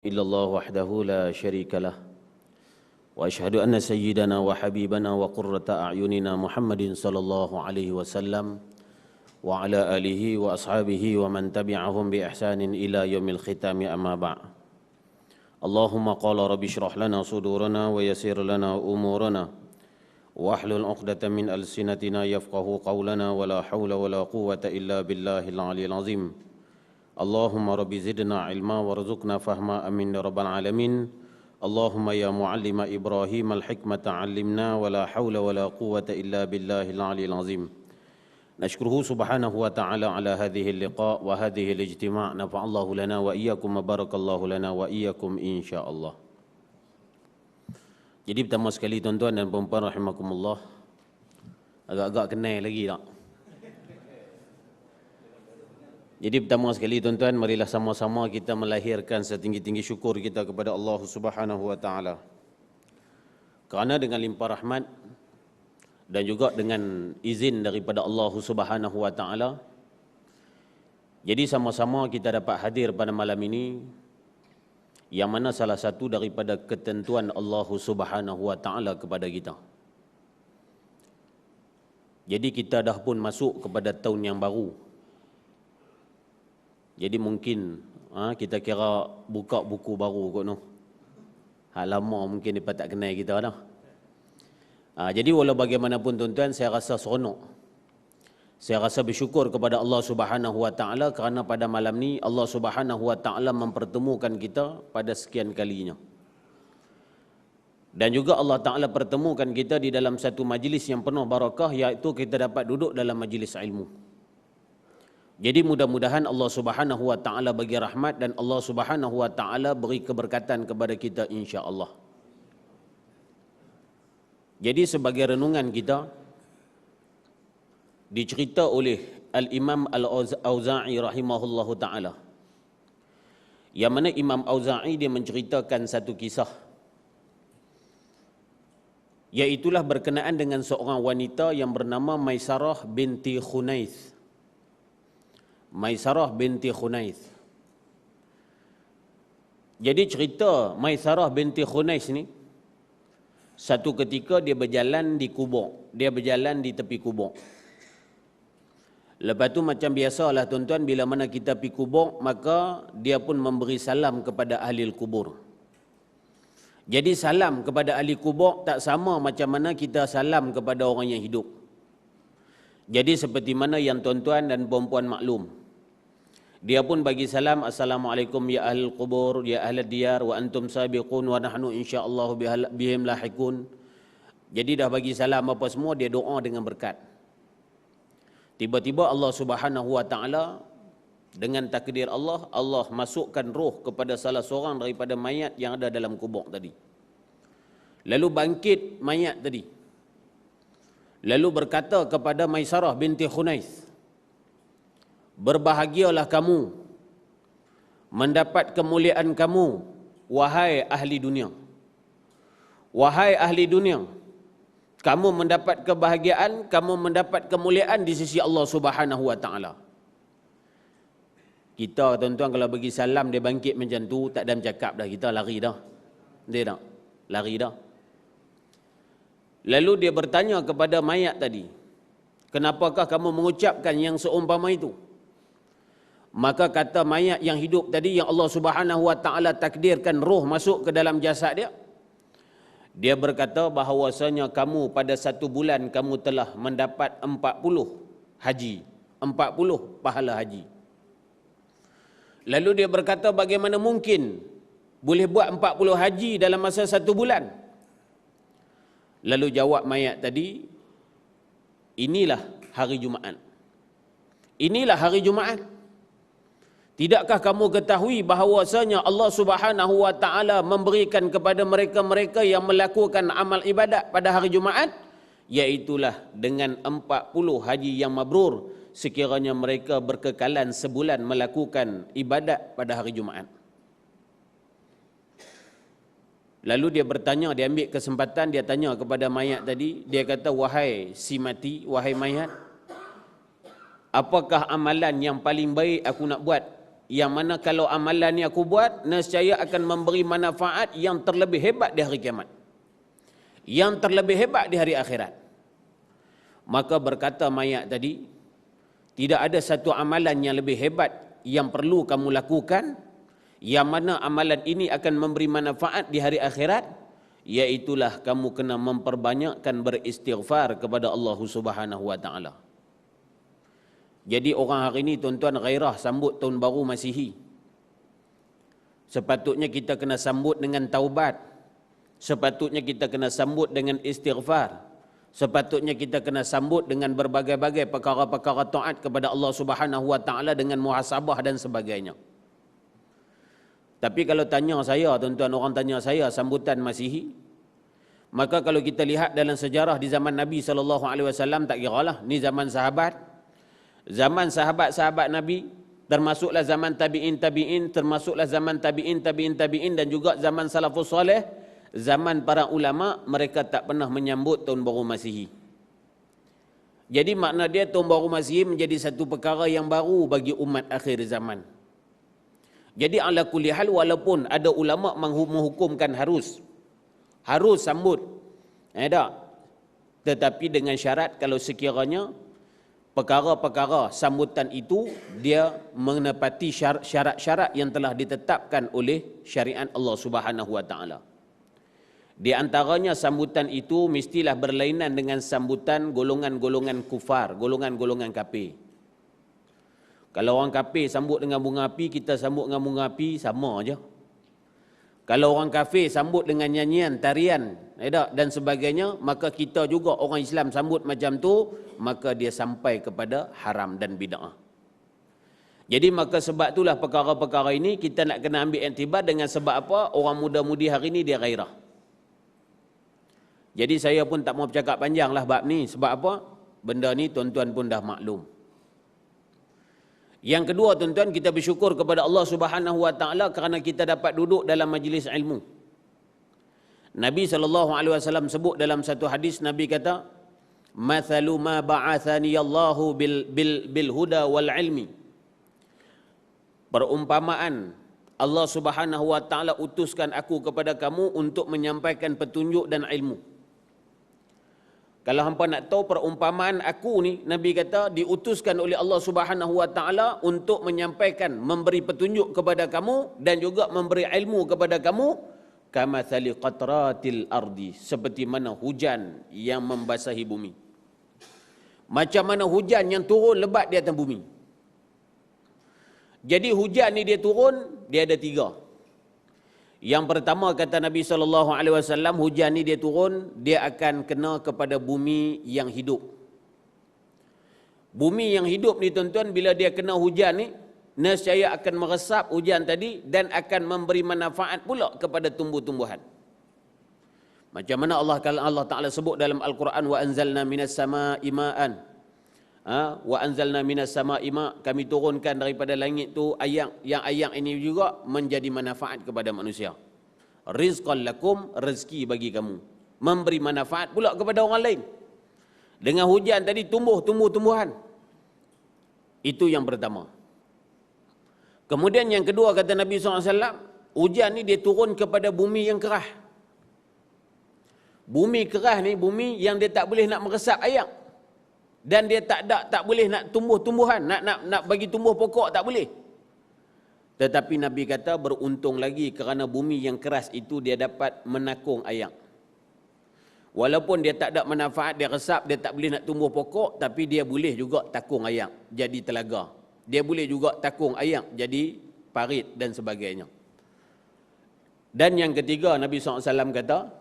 إلا الله وحده لا شريك له وأشهد أن سيدنا وحبيبنا وقرة أعيننا محمد صلى الله عليه وسلم وعلى آله وأصحابه ومن تبعهم بإحسان إلى يوم الختام أما بعد اللهم قال رب اشرح لنا صدورنا ويسر لنا أمورنا واحلل عقدة من ألسنتنا يفقه قولنا ولا حول ولا قوة إلا بالله العلي العظيم اللهم رب زدنا علما وارزقنا فهما امين رب العالمين اللهم يا معلم ابراهيم الحكمة علمنا ولا حول ولا قوة الا بالله العلي العظيم نشكره سبحانه وتعالى على هذه اللقاء وهذه الاجتماع نفع الله لنا واياكم وبارك الله لنا واياكم ان شاء الله. Jadi pertama sekali tuan-tuan dan puan-puan rahimakumullah, agak-agak kenal lagi tak? Jadi pertama sekali tuan-tuan, marilah sama-sama kita melahirkan setinggi-tinggi syukur kita kepada Allah Subhanahu wa taala. Kerana dengan limpah rahmat dan juga dengan izin daripada Allah Subhanahu wa taala, jadi sama-sama kita dapat hadir pada malam ini, yang mana salah satu daripada ketentuan Allah Subhanahu wa taala kepada kita. Jadi kita dah pun masuk kepada tahun yang baru. Jadi mungkin kita kira buka buku baru kot noh. Hak lama mungkin dia tak kenal kita dah. Jadi walau bagaimanapun tuan-tuan, saya rasa seronok. Saya rasa bersyukur kepada Allah Subhanahu wa taala kerana pada malam ni Allah Subhanahu wa taala mempertemukan kita pada sekian kalinya. Dan juga Allah Taala pertemukan kita di dalam satu majlis yang penuh barakah, iaitu kita dapat duduk dalam majlis ilmu. Jadi mudah-mudahan Allah Subhanahu wa taala bagi rahmat dan Allah Subhanahu wa taala beri keberkatan kepada kita insya-Allah. Jadi sebagai renungan kita dicerita oleh Al-Imam Al-Auza'i rahimahullahu taala. Yang mana Imam Auza'i dia menceritakan satu kisah, iaitulah berkenaan dengan seorang wanita yang bernama Maisarah binti Khunaith. Maisarah binti Khunaith. Jadi cerita Maisarah binti Khunaith ni, satu ketika dia berjalan di kubur. Dia berjalan di tepi kubur. Lepas tu macam biasalah tuan-tuan, bila mana kita pergi kubur, maka dia pun memberi salam kepada ahli kubur. Jadi salam kepada ahli kubur tak sama macam mana kita salam kepada orang yang hidup. Jadi seperti mana yang tuan-tuan dan puan-puan maklum, dia pun bagi salam, Assalamualaikum ya ahlul qubur, ya ahlad diyar, wa antum sabiqun, wa nahnu insyaallah bihim lahikun. Jadi dah bagi salam apa semua, dia doa dengan berkat. Tiba-tiba Allah Subhanahu wa taala dengan takdir Allah, Allah masukkan roh kepada salah seorang daripada mayat yang ada dalam kubur tadi. Lalu bangkit mayat tadi. Lalu berkata kepada Maisarah binti Khunaith, berbahagialah kamu mendapat kemuliaan kamu, wahai ahli dunia. Wahai ahli dunia, kamu mendapat kebahagiaan, kamu mendapat kemuliaan di sisi Allah Subhanahu wa taala. Kita tuan-tuan kalau bagi salam dia bangkit macam tu, tak ada bercakap dah, kita lari dah. Dia tak? Lari dah. Lalu dia bertanya kepada mayat tadi, kenapakah kamu mengucapkan yang seumpama itu? Maka kata mayat yang hidup tadi, yang Allah Subhanahu wa taala takdirkan roh masuk ke dalam jasad dia, dia berkata bahawasanya kamu pada satu bulan kamu telah mendapat 40 haji, 40 pahala haji. Lalu dia berkata, bagaimana mungkin boleh buat 40 haji dalam masa satu bulan? Lalu jawab mayat tadi, inilah hari Jumaat. Inilah hari Jumaat. Tidakkah kamu ketahui bahawasanya Allah Subhanahu wa taala memberikan kepada mereka-mereka yang melakukan amal ibadat pada hari Jumaat, iaitulah dengan 40 haji yang mabrur sekiranya mereka berkekalan sebulan melakukan ibadat pada hari Jumaat. Lalu dia bertanya, dia ambil kesempatan, dia tanya kepada mayat tadi, dia kata, wahai si mati, wahai mayat, apakah amalan yang paling baik aku nak buat yang mana kalau amalan ni aku buat, nescaya akan memberi manfaat yang terlebih hebat di hari kiamat, yang terlebih hebat di hari akhirat. Maka berkata mayat tadi, tidak ada satu amalan yang lebih hebat yang perlu kamu lakukan, yang mana amalan ini akan memberi manfaat di hari akhirat, iaitulah kamu kena memperbanyakkan beristighfar kepada Allah Subhanahu wa taala. Jadi orang hari ini tuan-tuan gairah sambut tahun baru Masihi. Sepatutnya kita kena sambut dengan taubat. Sepatutnya kita kena sambut dengan istighfar. Sepatutnya kita kena sambut dengan berbagai-bagai perkara-perkara taat kepada Allah Subhanahu wa taala dengan muhasabah dan sebagainya. Tapi kalau tanya saya, tuan-tuan, orang tanya saya sambutan Masihi, maka kalau kita lihat dalam sejarah di zaman Nabi SAW, tak kiralah ni zaman sahabat, zaman sahabat-sahabat Nabi, termasuklah zaman tabi'in, termasuklah zaman tabi'in dan juga zaman salafus soleh, zaman para ulama, mereka tak pernah menyambut tahun baru Masihi. Jadi makna dia tahun baru Masihi menjadi satu perkara yang baru bagi umat akhir zaman. Jadi ala kulli hal, walaupun ada ulama menghukumkan harus sambut, tak? Tetapi dengan syarat kalau sekiranya perkara-perkara sambutan itu dia menepati syarat-syarat yang telah ditetapkan oleh syariat Allah Subhanahu wa taala. Di antaranya sambutan itu mestilah berlainan dengan sambutan golongan-golongan kufar, golongan-golongan kafir. Kalau orang kafir sambut dengan bunga api, kita sambut dengan bunga api, sama aja. Kalau orang kafir sambut dengan nyanyian, tarian, dan sebagainya, maka kita juga orang Islam sambut macam tu, maka dia sampai kepada haram dan bid'ah. Jadi maka sebab itulah perkara-perkara ini kita nak kena ambil iktibar dengan sebab apa? Orang muda-mudi hari ini dia gairah. Jadi saya pun tak mau bercakap panjang lah bab ni. Sebab apa? Benda ni tuan-tuan pun dah maklum. Yang kedua, tuan-tuan, kita bersyukur kepada Allah Subhanahu wa taala kerana kita dapat duduk dalam majlis ilmu. Nabi SAW sebut dalam satu hadis, Nabi kata, "Mathalu ma ba'athani Allahu bil huda wal ilmi." Perumpamaan Allah Subhanahu wa taala utuskan aku kepada kamu untuk menyampaikan petunjuk dan ilmu. Kalau hampa nak tahu perumpamaan aku ni, Nabi kata diutuskan oleh Allah Subhanahu wa taala untuk menyampaikan, memberi petunjuk kepada kamu dan juga memberi ilmu kepada kamu, kamathali qatratil ardi, seperti mana hujan yang membasahi bumi. Macam mana hujan yang turun lebat di atas bumi. Jadi hujan ni dia turun, dia ada tiga. Yang pertama kata Nabi SAW, hujan ni dia turun, dia akan kena kepada bumi yang hidup. Bumi yang hidup ni tuan-tuan, bila dia kena hujan ni, nescaya akan meresap hujan tadi dan akan memberi manfaat pula kepada tumbuh-tumbuhan. Macam mana Allah Ta'ala sebut dalam Al-Quran, wa anzalna minas sama'i ma'an. Wa anzalna minas sama'i ma', kami turunkan daripada langit tu ayak, yang ayak ini juga menjadi manfaat kepada manusia. Rizqan lakum, rezeki bagi kamu, memberi manfaat pula kepada orang lain. Dengan hujan tadi tumbuh tumbuhan. Itu yang pertama. Kemudian yang kedua kata Nabi SAW, hujan ni dia turun kepada bumi yang kerah. Bumi kerah ni bumi yang dia tak boleh nak meresap air. Dan dia tak boleh nak tumbuh tumbuhan, nak bagi tumbuh pokok tak boleh. Tetapi Nabi kata beruntung lagi kerana bumi yang keras itu dia dapat menakung air. Walaupun dia tak ada manfaat, dia resap, dia tak boleh nak tumbuh pokok, tapi dia boleh juga takung air jadi telaga. Dia boleh juga takung air jadi parit dan sebagainya. Dan yang ketiga, Nabi SAW kata,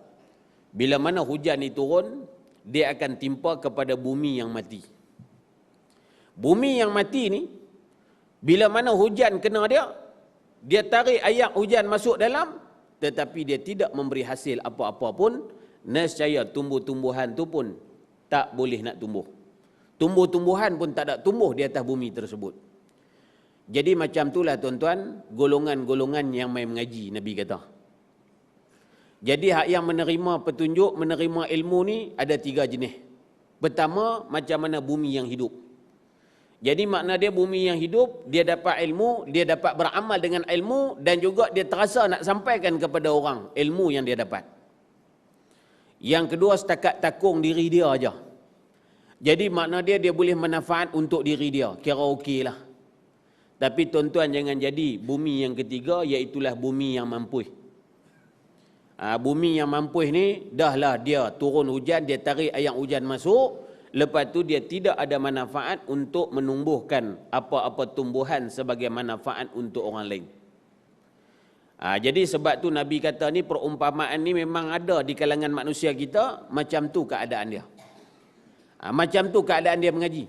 bila mana hujan ni turun, dia akan timpa kepada bumi yang mati. Bumi yang mati ni, bila mana hujan kena dia tarik air hujan masuk dalam, tetapi dia tidak memberi hasil apa-apa pun, nescaya tumbuh-tumbuhan tu pun tak boleh nak tumbuh. Tumbuh-tumbuhan pun tak ada tumbuh di atas bumi tersebut. Jadi macam itulah tuan-tuan, golongan-golongan yang main mengaji, Nabi kata. Jadi hak yang menerima petunjuk, menerima ilmu ni ada tiga jenis. Pertama, macam mana bumi yang hidup. Jadi makna dia bumi yang hidup, dia dapat ilmu, dia dapat beramal dengan ilmu, dan juga dia terasa nak sampaikan kepada orang ilmu yang dia dapat. Yang kedua, setakat takung diri dia aja. Jadi makna dia boleh manfaat untuk diri dia, kira okey lah. Tapi tuan-tuan jangan jadi bumi yang ketiga, iaitulah bumi yang mampu. Bumi yang mampu ni, dah lah dia turun hujan, dia tarik air hujan masuk, lepas tu dia tidak ada manfaat untuk menumbuhkan apa-apa tumbuhan sebagai manfaat untuk orang lain. Jadi sebab tu Nabi kata ni, perumpamaan ni memang ada di kalangan manusia kita, macam tu keadaan dia. Macam tu keadaan dia mengaji.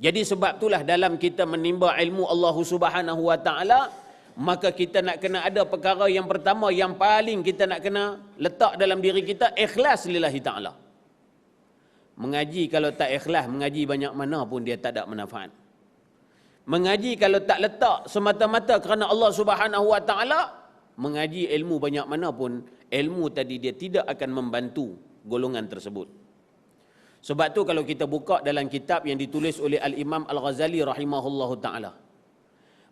Jadi sebab itulah dalam kita menimba ilmu Allah Subhanahu Wa Taala, maka kita nak kena ada perkara yang pertama, yang paling kita nak kena letak dalam diri kita, ikhlas lillahi ta'ala. Mengaji kalau tak ikhlas, mengaji banyak mana pun dia tak ada manfaat. Mengaji kalau tak letak semata-mata kerana Allah Subhanahu Wa Taala, mengaji ilmu banyak mana pun, ilmu tadi dia tidak akan membantu golongan tersebut. Sebab tu kalau kita buka dalam kitab yang ditulis oleh Al-Imam Al-Ghazali rahimahullahu ta'ala,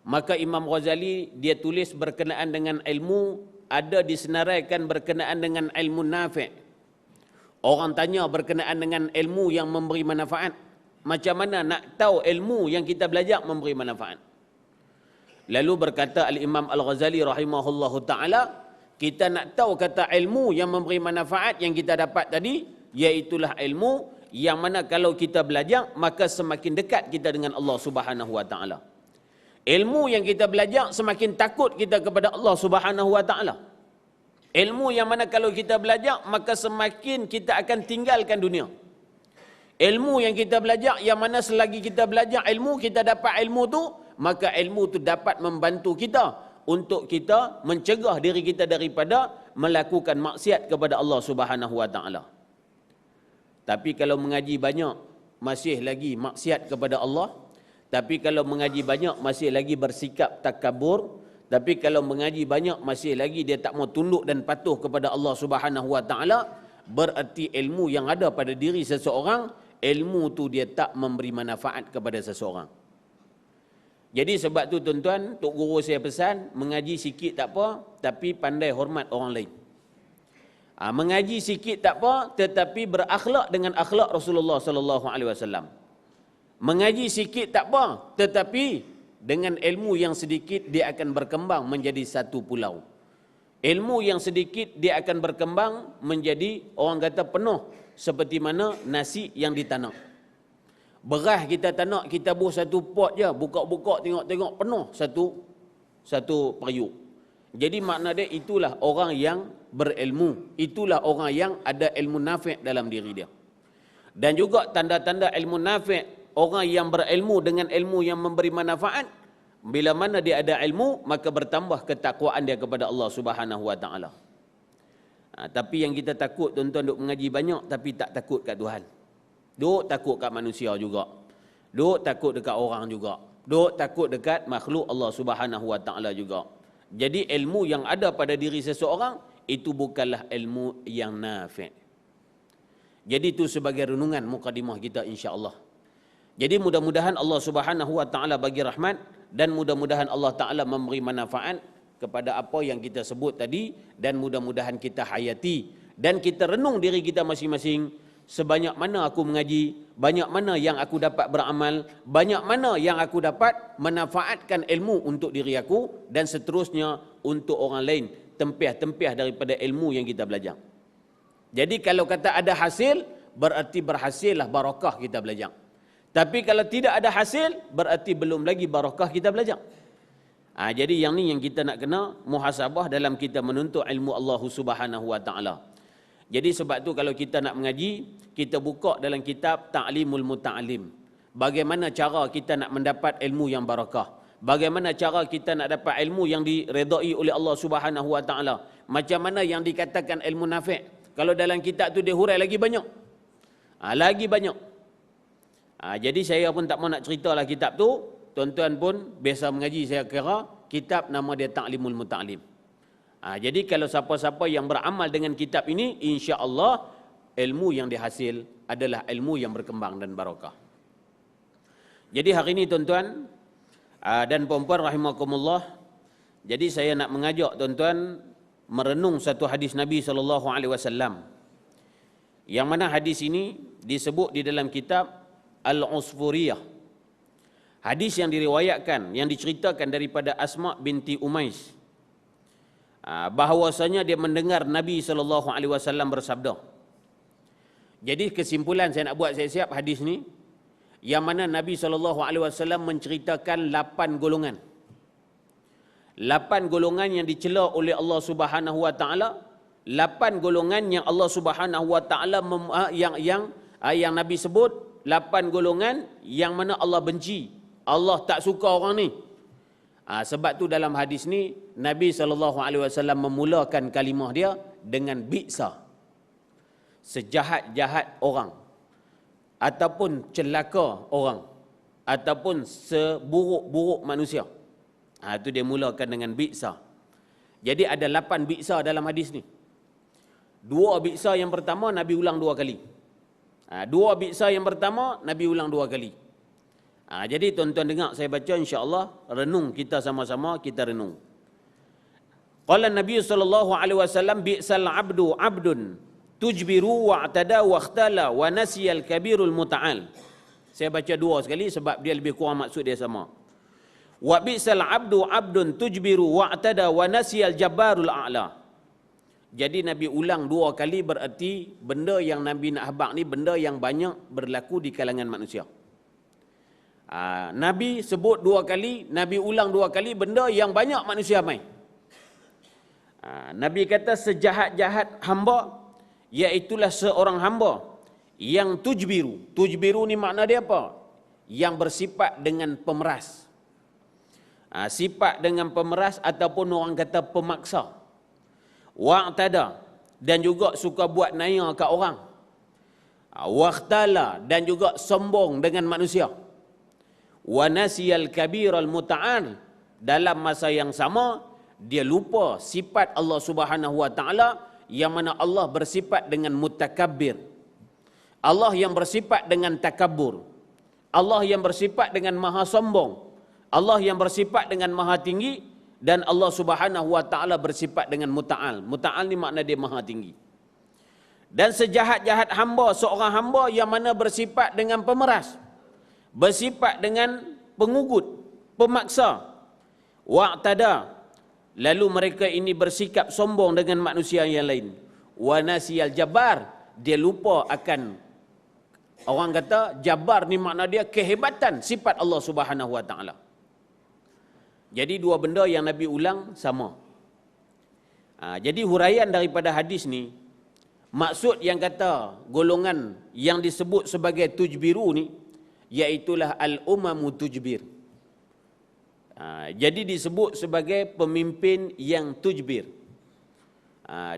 maka Imam Ghazali dia tulis berkenaan dengan ilmu, ada disenaraikan berkenaan dengan ilmu nafi'. Orang tanya berkenaan dengan ilmu yang memberi manfaat, macam mana nak tahu ilmu yang kita belajar memberi manfaat? Lalu berkata Al-Imam Al-Ghazali rahimahullahu ta'ala, kita nak tahu kata ilmu yang memberi manfaat yang kita dapat tadi, iaitulah ilmu yang mana kalau kita belajar, maka semakin dekat kita dengan Allah Subhanahu Wa Ta'ala. Ilmu yang kita belajar, semakin takut kita kepada Allah Subhanahu Wa Ta'ala. Ilmu yang mana kalau kita belajar, maka semakin kita akan tinggalkan dunia. Ilmu yang kita belajar, yang mana selagi kita belajar ilmu, kita dapat ilmu tu, maka ilmu tu dapat membantu kita untuk kita mencegah diri kita daripada melakukan maksiat kepada Allah Subhanahu Wa Ta'ala. Tapi kalau mengaji banyak, masih lagi maksiat kepada Allah. Tapi kalau mengaji banyak, masih lagi bersikap takabur. Tapi kalau mengaji banyak, masih lagi dia tak mau tunduk dan patuh kepada Allah Subhanahu Wa Ta'ala, berarti ilmu yang ada pada diri seseorang, ilmu tu dia tak memberi manfaat kepada seseorang. Jadi sebab tu tuan-tuan, Tok Guru saya pesan, mengaji sikit tak apa, tapi pandai hormat orang lain. Mengaji sikit tak apa, tetapi berakhlak dengan akhlak Rasulullah sallallahu alaihi wasallam. Mengaji sikit tak apa, tetapi dengan ilmu yang sedikit dia akan berkembang menjadi satu pulau. Ilmu yang sedikit dia akan berkembang menjadi, orang kata, penuh, seperti mana nasi yang ditanam. Beras kita tanam, kita buh satu pot je, buka-buka tengok-tengok penuh satu periuk. Jadi makna dia itulah orang yang berilmu, itulah orang yang ada ilmu nafi' dalam diri dia. Dan juga tanda-tanda ilmu nafi', orang yang berilmu dengan ilmu yang memberi manfaat, bila mana dia ada ilmu, maka bertambah ketakwaan dia kepada Allah Subhanahu Wa Ta'ala. Tapi yang kita takut, tuan-tuan, duk mengaji banyak tapi tak takut kat Tuhan. Duk takut kat manusia juga. Duk takut dekat orang juga. Duk takut dekat makhluk Allah Subhanahu Wa Ta'ala juga. Jadi ilmu yang ada pada diri seseorang, itu bukanlah ilmu yang nafi'. Jadi itu sebagai renungan mukadimah kita, insya-Allah. Jadi mudah-mudahan Allah Subhanahu Wa Ta'ala bagi rahmat, dan mudah-mudahan Allah Ta'ala memberi manfaat kepada apa yang kita sebut tadi, dan mudah-mudahan kita hayati dan kita renung diri kita masing-masing. Sebanyak mana aku mengaji, banyak mana yang aku dapat beramal, banyak mana yang aku dapat manfaatkan ilmu untuk diri aku, dan seterusnya untuk orang lain, tempiah-tempiah daripada ilmu yang kita belajar. Jadi kalau kata ada hasil, berarti berhasillah barakah kita belajar. Tapi kalau tidak ada hasil, berarti belum lagi barakah kita belajar. Jadi yang ni yang kita nak kena muhasabah dalam kita menuntut ilmu Allah Subhanahu Wa Ta'ala. Jadi sebab tu kalau kita nak mengaji, kita buka dalam kitab Ta'limul Muta'alim. Bagaimana cara kita nak mendapat ilmu yang barakah? Bagaimana cara kita nak dapat ilmu yang diredai oleh Allah Subhanahu Wa Ta'ala? Macam mana yang dikatakan ilmu nafi'? Kalau dalam kitab tu dia hurai lagi banyak. Lagi banyak. Jadi saya pun tak mau nak ceritalah kitab tu. Tuan-tuan pun biasa mengaji, saya kira kitab nama dia Ta'limul Muta'alim. Jadi kalau siapa-siapa yang beramal dengan kitab ini, insya-Allah ilmu yang dihasil adalah ilmu yang berkembang dan barakah. Jadi hari ini tuan-tuan dan puan-puan rahimakumullah, jadi saya nak mengajak tuan-tuan merenung satu hadis Nabi SAW. Yang mana hadis ini disebut di dalam kitab Al-Usfuriyah. Hadis yang diriwayatkan, yang diceritakan daripada Asma binti Umais, bahawasanya dia mendengar Nabi SAW bersabda. Jadi kesimpulan saya nak buat siap-siap hadis ni, yang mana Nabi SAW menceritakan 8 golongan. 8 golongan yang dicela oleh Allah Subhanahu Wa Taala. 8 golongan yang Allah Subhanahu Wa Taala yang Nabi sebut, 8 golongan yang mana Allah benci. Allah tak suka orang ni. Sebab tu dalam hadis ni Nabi SAW memulakan kalimah dia dengan bi'sa. Sejahat-jahat orang, ataupun celaka orang, ataupun seburuk-buruk manusia. Itu dia mulakan dengan bi'sa. Jadi ada 8 bi'sa dalam hadis ni. 2 bi'sa yang pertama Nabi ulang 2 kali. 2 bi'sa yang pertama Nabi ulang 2 kali. Jadi tuan-tuan dengar saya baca, insya-Allah renung kita sama-sama, kita renung. Qala Nabi sallallahu alaihi wasallam, bi'sal 'abdu 'abdun tujbiru wa'tada waqtala wa nasiyal kabirul muta'al. Saya baca 2 sekali sebab dia lebih kurang maksud dia sama. Wa bi'sal 'abdu 'abdun tujbiru wa'tada wa nasiyal jabbarul a'la. Jadi Nabi ulang 2 kali, berarti benda yang Nabi nak habaq ni benda yang banyak berlaku di kalangan manusia. Nabi sebut 2 kali, Nabi ulang 2 kali benda yang banyak manusia main. Nabi kata sejahat-jahat hamba, iaitulah seorang hamba yang tujbiru. Tujbiru ni makna dia apa? Yang bersifat dengan pemeras. Sifat dengan pemeras ataupun orang kata pemaksa. Wa'tada, dan juga suka buat naya kat orang. Waqtala, dan juga sombong dengan manusia. Wa nasiyal kabiral muta'al, dalam masa yang sama dia lupa sifat Allah Subhanahu Wa Taala, yang mana Allah bersifat dengan mutakabbir. Allah yang bersifat dengan takabbur. Allah yang bersifat dengan maha sombong. Allah yang bersifat dengan maha tinggi, dan Allah Subhanahu Wa Taala bersifat dengan muta'al. Muta'al ni makna dia maha tinggi. Dan sejahat-jahat hamba, seorang hamba yang mana bersifat dengan pemeras, bersifat dengan pengugut, pemaksa. Wa'tada, lalu mereka ini bersikap sombong dengan manusia yang lain. Wa nasiyal jabbar, dia lupa akan, orang kata jabbar ni makna dia kehebatan sifat Allah Subhanahu Wa Taala. Jadi 2 benda yang Nabi ulang sama. Jadi huraian daripada hadis ni, maksud yang kata golongan yang disebut sebagai tujbiru ni, iaitulah al-umamu tujbir. Jadi disebut sebagai pemimpin yang tujbir.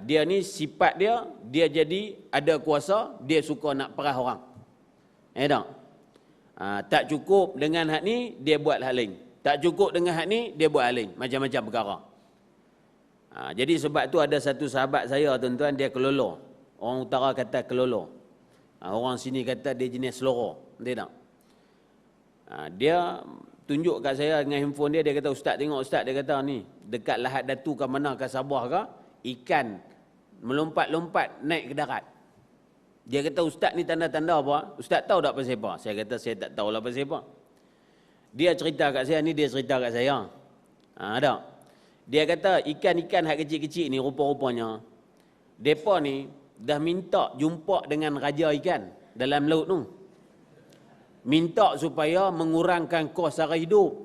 Dia ni sifat dia jadi ada kuasa, dia suka nak perah orang. Tak? Tak cukup dengan hak ni, dia buat hal lain. Tak cukup dengan hak ni, dia buat hal lain. Macam-macam perkara. Jadi sebab tu ada satu sahabat saya tuan-tuan, dia kelolo. Orang utara kata kelolo. Orang sini kata dia jenis seloro. Tak? Dia tunjuk kat saya dengan handphone dia, dia kata, "Ustaz, tengok Ustaz," dia kata, "ni dekat Lahad Datu ke mana ke Sabah ke, ikan melompat-lompat naik ke darat." Dia kata, "Ustaz, ni tanda-tanda apa? Ustaz tahu tak pasal apa?" Saya kata, "Saya tak tahulah pasal apa." Dia cerita kat saya, ni dia cerita kat saya. Tak? Dia kata ikan-ikan hak kecil-kecil ni rupa-rupanya depa ni dah minta jumpa dengan raja ikan dalam laut tu. Minta supaya mengurangkan kos sara hidup.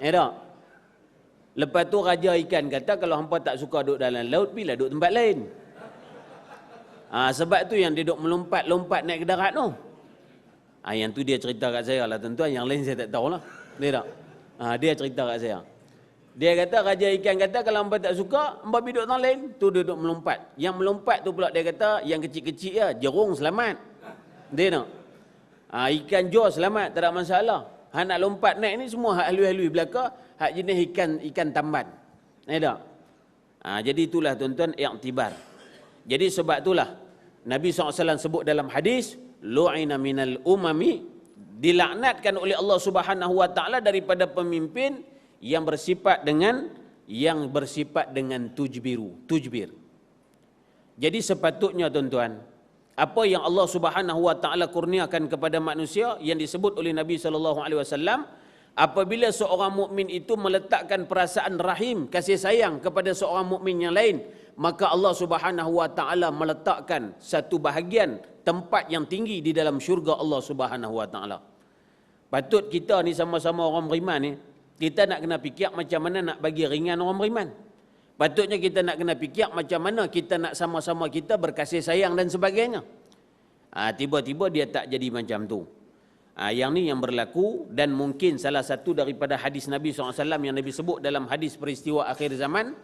Tak? Lepas tu raja ikan kata, "Kalau hampa tak suka duduk dalam laut, pergilah duduk tempat lain." Sebab tu yang dia duduk melompat-lompat naik ke darat tu. Yang tu dia cerita kat saya lah tuan-tuan, yang lain saya tak tahulah. Dia tak? Dia cerita kat saya. Dia kata raja ikan kata, "Kalau hampa tak suka, hampa pergi duduk tempat lain." Tu duduk melompat. Yang melompat tu pula dia kata, yang kecil-kecil ya, jerung selamat. Dia tak? Ikan jor selamat, tak ada masalah. Hak nak lompat naik ni semua hak halui-halui belaka, hak jenis ikan tamban. Tak? Jadi itulah tuan-tuan i'tibar. Jadi sebab itulah Nabi SAW sebut dalam hadis, "Lu'ina minal umami dilaknatkan oleh Allah Subhanahu wa taala daripada pemimpin yang bersifat dengan tujbir. Jadi sepatutnya tuan-tuan, apa yang Allah Subhanahu wa taala kurniakan kepada manusia yang disebut oleh Nabi sallallahu alaihi wasallam, apabila seorang mukmin itu meletakkan perasaan rahim, kasih sayang kepada seorang mukmin yang lain, maka Allah Subhanahu wa taala meletakkan satu bahagian tempat yang tinggi di dalam syurga Allah Subhanahu wa taala. Patut kita ni sama-sama orang beriman ni, kita nak kena fikir macam mana nak bagi ringan orang beriman. Patutnya kita nak kena fikir macam mana kita nak sama-sama kita berkasih sayang dan sebagainya. Tiba-tiba dia tak jadi macam tu. Yang ni yang berlaku, dan mungkin salah satu daripada hadis Nabi SAW yang Nabi sebut dalam hadis peristiwa akhir zaman,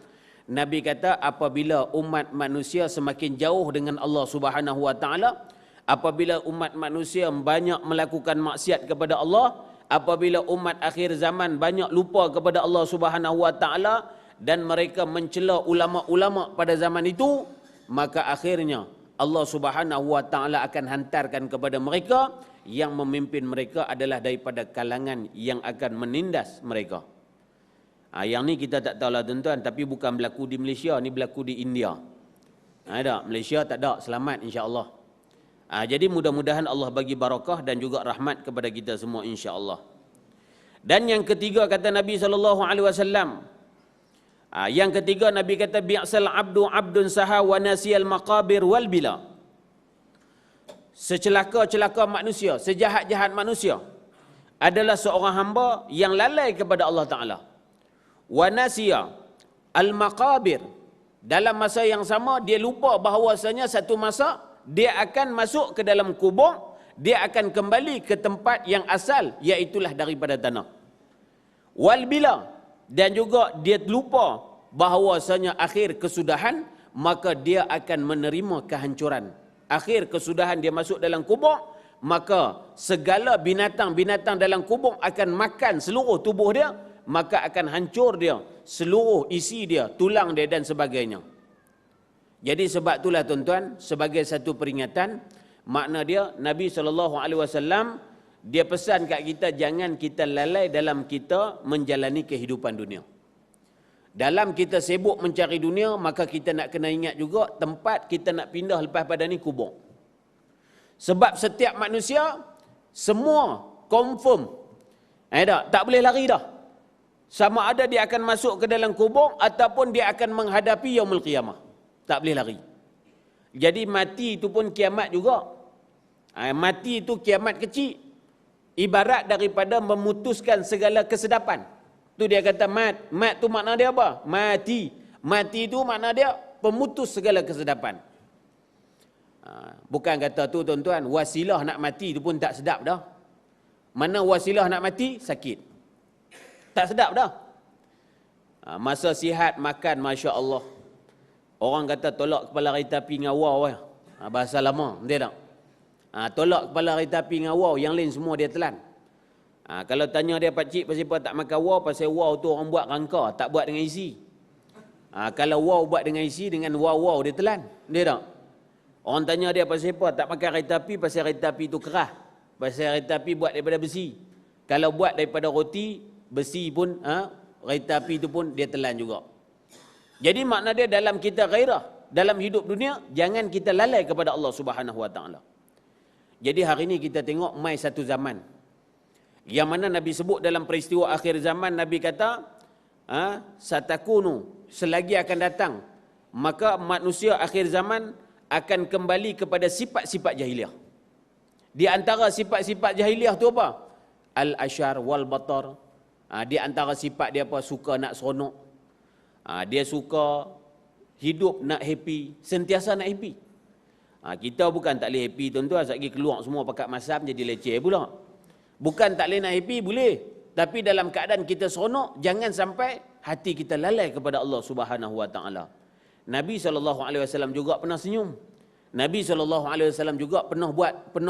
Nabi kata apabila umat manusia semakin jauh dengan Allah Subhanahu wa taala, apabila umat manusia banyak melakukan maksiat kepada Allah, apabila umat akhir zaman banyak lupa kepada Allah Subhanahu wa taala dan mereka mencela ulama-ulama pada zaman itu, maka akhirnya Allah Subhanahu wa taala akan hantarkan kepada mereka yang memimpin mereka adalah daripada kalangan yang akan menindas mereka. Yang ni kita tak tahulah tuan-tuan, tapi bukan berlaku di Malaysia, ni berlaku di India. Tak, Malaysia tak ada, selamat insya-Allah. Jadi mudah-mudahan Allah bagi barakah dan juga rahmat kepada kita semua insya-Allah. Dan yang ketiga kata Nabi SAW, yang ketiga Nabi kata bi'sal abdun saha wa nasiyal maqabir wal bila. Secelaka-celaka manusia, sejahat-jahat manusia adalah seorang hamba yang lalai kepada Allah Ta'ala. Wa nasiya al maqabir, dalam masa yang sama dia lupa bahawasanya satu masa dia akan masuk ke dalam kubur, dia akan kembali ke tempat yang asal, iaitulah daripada tanah. Wal bila, dan juga dia lupa bahawasanya akhir kesudahan, maka dia akan menerima kehancuran. Akhir kesudahan dia masuk dalam kubur, maka segala binatang-binatang dalam kubur akan makan seluruh tubuh dia, maka akan hancur dia, seluruh isi dia, tulang dia dan sebagainya. Jadi sebab itulah tuan-tuan, sebagai satu peringatan, makna dia Nabi SAW dia pesan kat kita, jangan kita lalai dalam kita menjalani kehidupan dunia. Dalam kita sibuk mencari dunia, maka kita nak kena ingat juga tempat kita nak pindah lepas pada ni kubur. Sebab setiap manusia semua confirm, tak boleh lari dah. Sama ada dia akan masuk ke dalam kubur ataupun dia akan menghadapi yaumul qiyamah. Tak boleh lari. Jadi mati itu pun kiamat juga. Mati itu kiamat kecil. Ibarat daripada memutuskan segala kesedapan. Tu dia kata mat. Mat tu makna dia apa? Mati. Mati itu makna dia pemutus segala kesedapan. Bukan kata tu tuan-tuan, wasilah nak mati itu pun tak sedap dah. Mana wasilah nak mati? Sakit. Tak sedap dah. Masa sihat makan, Masya Allah. Orang kata tolak kepala kereta api dengan wow. Bahasa lama, betul tak? Tolak kepala kereta api dengan wow, yang lain semua dia telan. Kalau tanya dia, pakcik pasal apa tak makan wow? Pasal wow tu orang buat rangka, tak buat dengan isi. Kalau wow buat dengan isi, dengan wow dia telan. Betul tak? Orang tanya dia pasal apa tak makan kereta api? Pasal kereta api tu kerah. Pasal kereta api buat daripada besi. Kalau buat daripada roti, besi pun, kereta api itu pun dia telan juga. Jadi makna dia dalam kita gairah, dalam hidup dunia, jangan kita lalai kepada Allah Subhanahu wa taala. Jadi hari ini kita tengok mai satu zaman yang mana Nabi sebut dalam peristiwa akhir zaman, Nabi kata, satakunu, selagi akan datang, maka manusia akhir zaman akan kembali kepada sifat-sifat jahiliah. Di antara sifat-sifat jahiliah tu apa? Al-ashar wal batar. Di antara sifat dia apa? Suka nak seronok. Dia suka hidup nak happy, sentiasa nak happy. Kita bukan tak boleh happy tuan-tuan, sekali keluar semua pakat masam jadi leceh pula. Bukan tak boleh nak happy, boleh. Tapi dalam keadaan kita seronok, jangan sampai hati kita lalai kepada Allah Subhanahu wa taala. Nabi SAW juga pernah senyum. Nabi SAW juga pernah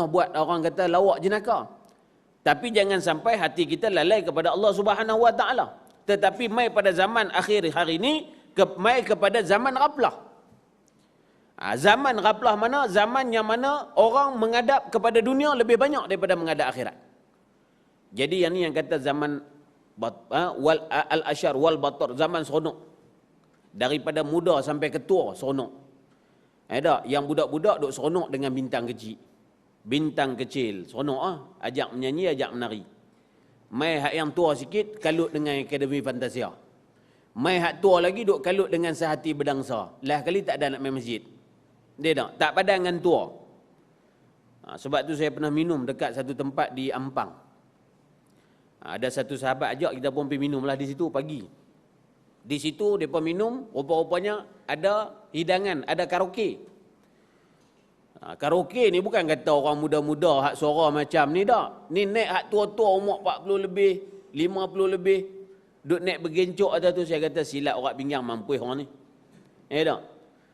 buat orang kata lawak jenaka. Tapi jangan sampai hati kita lalai kepada Allah Subhanahu wa taala. Tetapi mai pada zaman akhir hari ini, mai kepada zaman ghaflah. Zaman ghaflah mana? Zaman yang mana orang menghadap kepada dunia lebih banyak daripada menghadap akhirat. Jadi yang ni yang kata zaman al-asyar wal batar, zaman seronok. Daripada muda sampai ke tua seronok. Tak? Yang budak-budak duk seronok dengan bintang kecil. Bintang kecil, seronok ajak menyanyi, ajak menari. Mai hak yang tua sikit kalut dengan Akademi Fantasia. Mai hak tua lagi duk kalut dengan Sehati Berdangsa. Lah kali tak ada nak main masjid. Dia tak padan dengan tua. Sebab tu saya pernah minum dekat satu tempat di Ampang. Ada satu sahabat ajak kita pun pergi minum lah di situ pagi. Di situ mereka minum, rupa-rupanya ada hidangan, ada karaoke. Karaoke ni bukan kata orang muda-muda hak suara macam ni tak. Ni naik hak tua-tua umur 40 lebih, 50 lebih. Duk naik bergencok atas tu, saya kata silap orang pinggang mampu orang ni. Tak?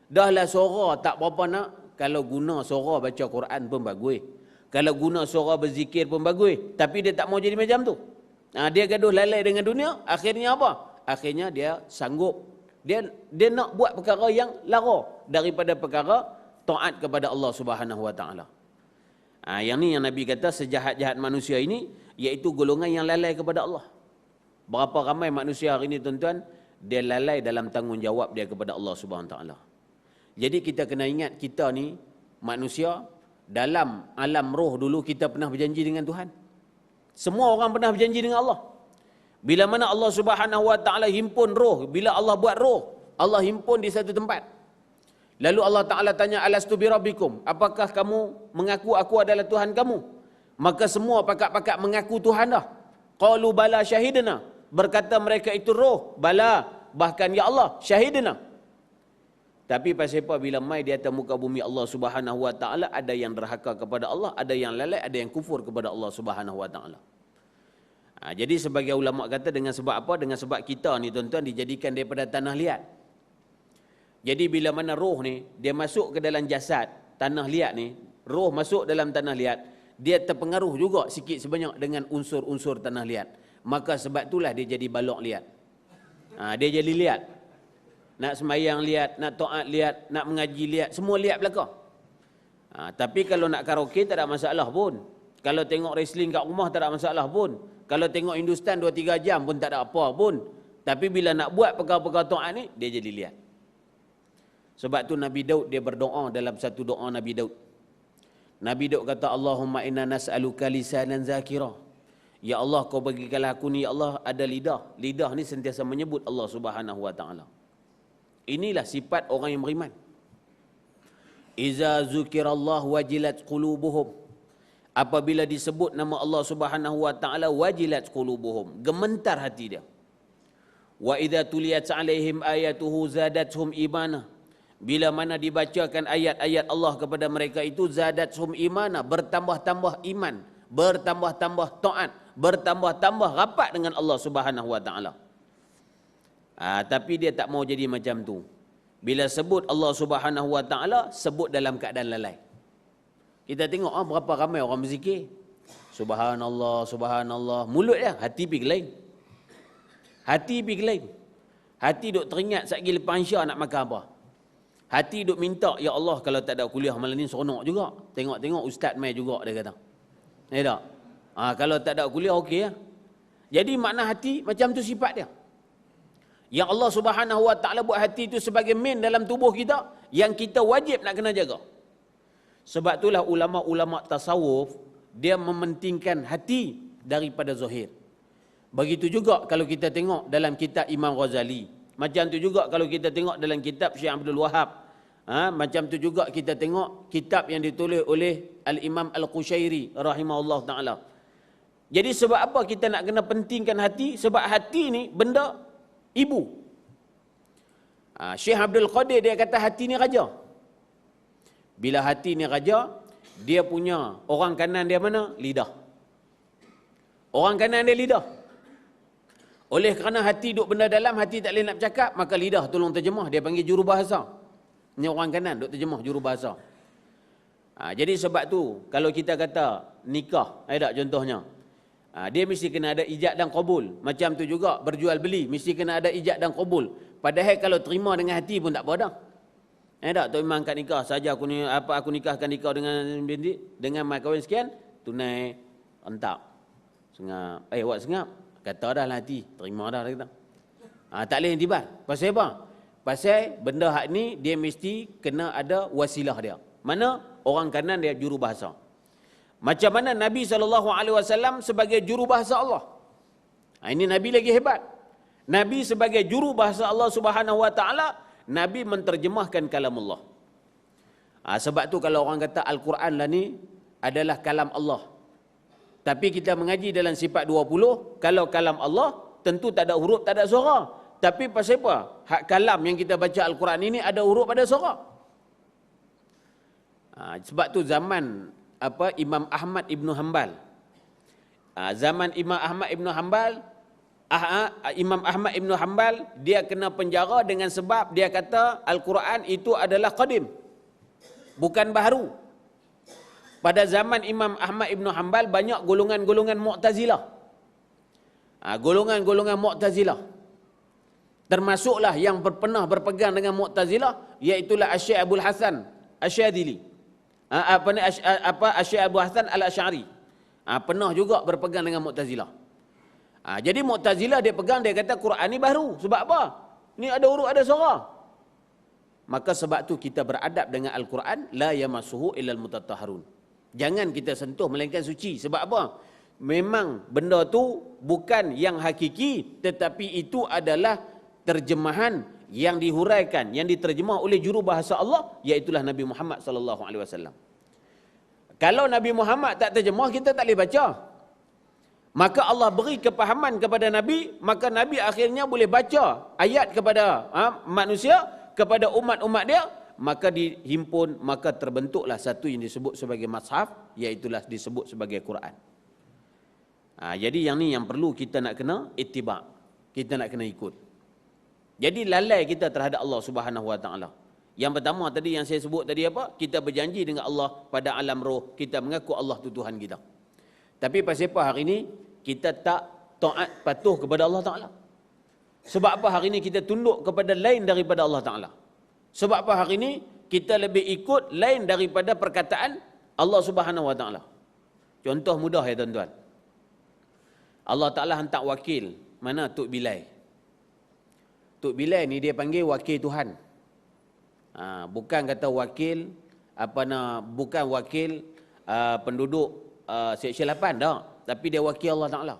Dah lah suara tak berapa nak. Kalau guna suara baca Quran pun bagus. Kalau guna suara berzikir pun bagus. Tapi dia tak mau jadi macam tu. Dia gaduh lalai dengan dunia. Akhirnya apa? Akhirnya dia sanggup. Dia nak buat perkara yang lara daripada perkara taat kepada Allah Subhanahu Wa Taala. Yang ni yang Nabi kata sejahat-jahat manusia ini iaitu golongan yang lalai kepada Allah. Berapa ramai manusia hari ini tuan-tuan dia lalai dalam tanggungjawab dia kepada Allah Subhanahu Wa Taala. Jadi kita kena ingat kita ni manusia dalam alam roh dulu kita pernah berjanji dengan Tuhan. Semua orang pernah berjanji dengan Allah. Bila mana Allah Subhanahu Wa Taala himpun roh, bila Allah buat roh, Allah himpun di satu tempat. Lalu Allah Taala tanya, alastu birabbikum, apakah kamu mengaku aku adalah Tuhan kamu? Maka semua pakat-pakat mengaku Tuhan dah. Qalu bala syahidna, berkata mereka itu roh, bala, bahkan ya Allah syahidna. Tapi pasal apa bila mai di atas muka bumi Allah Subhanahu Wa Taala ada yang derhaka kepada Allah, ada yang lalai, ada yang kufur kepada Allah Subhanahu Wa Taala. Jadi sebagai ulama kata dengan sebab apa? Dengan sebab kita ni tuan-tuan dijadikan daripada tanah liat. Jadi bila mana roh ni dia masuk ke dalam jasad tanah liat ni, roh masuk dalam tanah liat, dia terpengaruh juga sikit sebanyak dengan unsur-unsur tanah liat. Maka sebab itulah dia jadi balok liat. Dia jadi liat. Nak sembahyang liat, nak taat liat, nak mengaji liat, semua liat belaka. Tapi kalau nak karaoke tak ada masalah pun. Kalau tengok wrestling kat rumah tak ada masalah pun. Kalau tengok Hindustan 2-3 jam pun tak ada apa pun. Tapi bila nak buat perkara-perkara taat ni, dia jadi liat. Sebab tu Nabi Daud dia berdoa dalam satu doa Nabi Daud. Nabi Daud kata, Allahumma inna nas'aluka lisanan zakira. Ya Allah, kau bagikanlah aku ni, ya Allah, ada lidah. Lidah ni sentiasa menyebut Allah Subhanahu Wa Taala. Inilah sifat orang yang beriman. Iza zukirallah wajilat qulubuhum. Apabila disebut nama Allah Subhanahu Wa Taala, wajilat qulubuhum, gementar hati dia. Wa idza tuliyat alaihim ayatuhu zadatuhum imana. Bila mana dibacakan ayat-ayat Allah kepada mereka itu, zadatuhum imana, bertambah-tambah iman, bertambah-tambah taat, bertambah-tambah rapat dengan Allah Subhanahu Wa Taala. Tapi dia tak mau jadi macam tu. Bila sebut Allah Subhanahu Wa Taala, sebut dalam keadaan lalai. Kita tengok berapa ramai orang berzikir. Subhanallah, subhanallah. Mulut dia, hati pergi lain. Hati pergi lain. Hati duk teringat satgi lepas Isyak nak makan apa. Hati duk minta, ya Allah kalau tak ada kuliah malam ni seronok juga. Tengok-tengok ustaz mai juga dia kata. Tak? Kalau tak ada kuliah okey lah. Jadi makna hati macam tu sifat dia. Yang Allah Subhanahu Wa Taala buat hati itu sebagai main dalam tubuh kita, yang kita wajib nak kena jaga. Sebab itulah ulama-ulama tasawuf dia mementingkan hati daripada zahir. Begitu juga kalau kita tengok dalam kitab Imam Ghazali. Macam tu juga kalau kita tengok dalam kitab Syekh Abdul Wahab. Macam tu juga kita tengok kitab yang ditulis oleh Al-Imam Al-Qushairi rahimahullah ta'ala. Jadi sebab apa kita nak kena pentingkan hati? Sebab hati ni benda ibu. Syekh Abdul Qadir dia kata hati ni raja. Bila hati ni raja, dia punya orang kanan dia mana? Lidah. Orang kanan dia lidah. Oleh kerana hati duk benda dalam, hati tak boleh nak bercakap, maka lidah tolong terjemah. Dia panggil jurubahasa. Ini orang kanan duk terjemah jurubahasa. Jadi sebab tu, kalau kita kata nikah, ada contohnya. Dia mesti kena ada ijab dan qabul. Macam tu juga berjual beli, mesti kena ada ijab dan qabul. Padahal kalau terima dengan hati pun tak apa dah. Tak, Tok Imam kat nikah saja aku nikahkan nikah dengan binti dengan mas kahwin sekian, tunai rentak. Sengap. Awak sengap. Kata dah lah hati. Terima dah kata. Tak boleh intibat. Pasal apa? Pasal benda hak ni dia mesti kena ada wasilah dia. Mana? Orang kanan dia juru bahasa. Macam mana Nabi SAW sebagai juru bahasa Allah. Ini Nabi lagi hebat. Nabi sebagai juru bahasa Allah Subhanahu Wa Taala, Nabi menterjemahkan kalam Allah. Sebab tu kalau orang kata Al-Quran lah ni adalah kalam Allah. Tapi kita mengaji dalam sifat 20, kalau kalam Allah tentu tak ada huruf, tak ada suara. Tapi pasal apa? Hak kalam yang kita baca Al-Quran ini ada huruf, ada suara. Sebab tu zaman Imam Ahmad Ibn Hanbal. Zaman Imam Ahmad Ibn Hanbal, Imam Ahmad Ibn Hanbal dia kena penjara dengan sebab dia kata Al-Quran itu adalah qadim, bukan baharu. Pada zaman Imam Ahmad Ibn Hanbal banyak golongan-golongan Mu'tazilah. Golongan-golongan Mu'tazilah. Termasuklah yang pernah berpegang dengan Mu'tazilah, iaitulah Asy-Syaikh Abdul Hasan Asy-Syadzili. Asy-Syaikh Abdul Hasan Al-Asy'ari. Pernah juga berpegang dengan Mu'tazilah. Jadi Mu'tazilah dia pegang, dia kata Quran ni baru. Sebab apa? Ni ada huruf, ada suara. Maka sebab tu kita beradab dengan Al-Quran, la yamassuhu illal mutatahharun. Jangan kita sentuh melainkan suci. Sebab apa? Memang benda tu bukan yang hakiki, tetapi itu adalah terjemahan yang dihuraikan, yang diterjemah oleh juru bahasa Allah, iaitulah Nabi Muhammad sallallahu alaihi wasallam. Kalau Nabi Muhammad tak terjemah, kita tak boleh baca. Maka Allah beri kepahaman kepada Nabi, maka Nabi akhirnya boleh baca ayat kepada manusia, kepada umat-umat dia, maka dihimpun, maka terbentuklah satu yang disebut sebagai mushaf, iaitulah disebut sebagai Quran. Jadi yang ni yang perlu kita nak kena ittiba', kita nak kena ikut. Jadi lalai kita terhadap Allah Subhanahu Wa Taala. Yang pertama tadi yang saya sebut tadi apa? Kita berjanji dengan Allah pada alam roh, kita mengaku Allah tu Tuhan kita. Tapi pasal apa hari ini kita tak taat patuh kepada Allah Taala? Sebab apa hari ini kita tunduk kepada lain daripada Allah Taala? Sebab apa hari ini kita lebih ikut lain daripada perkataan Allah Subhanahu Wa Taala? Contoh mudah ya tuan-tuan. Allah Taala hantar wakil, mana Tok Bilal. Tok Bilal ni dia panggil wakil Tuhan. Bukan kata wakil bukan wakil penduduk Seksyen 8 dah, tapi dia wakil Allah Taala.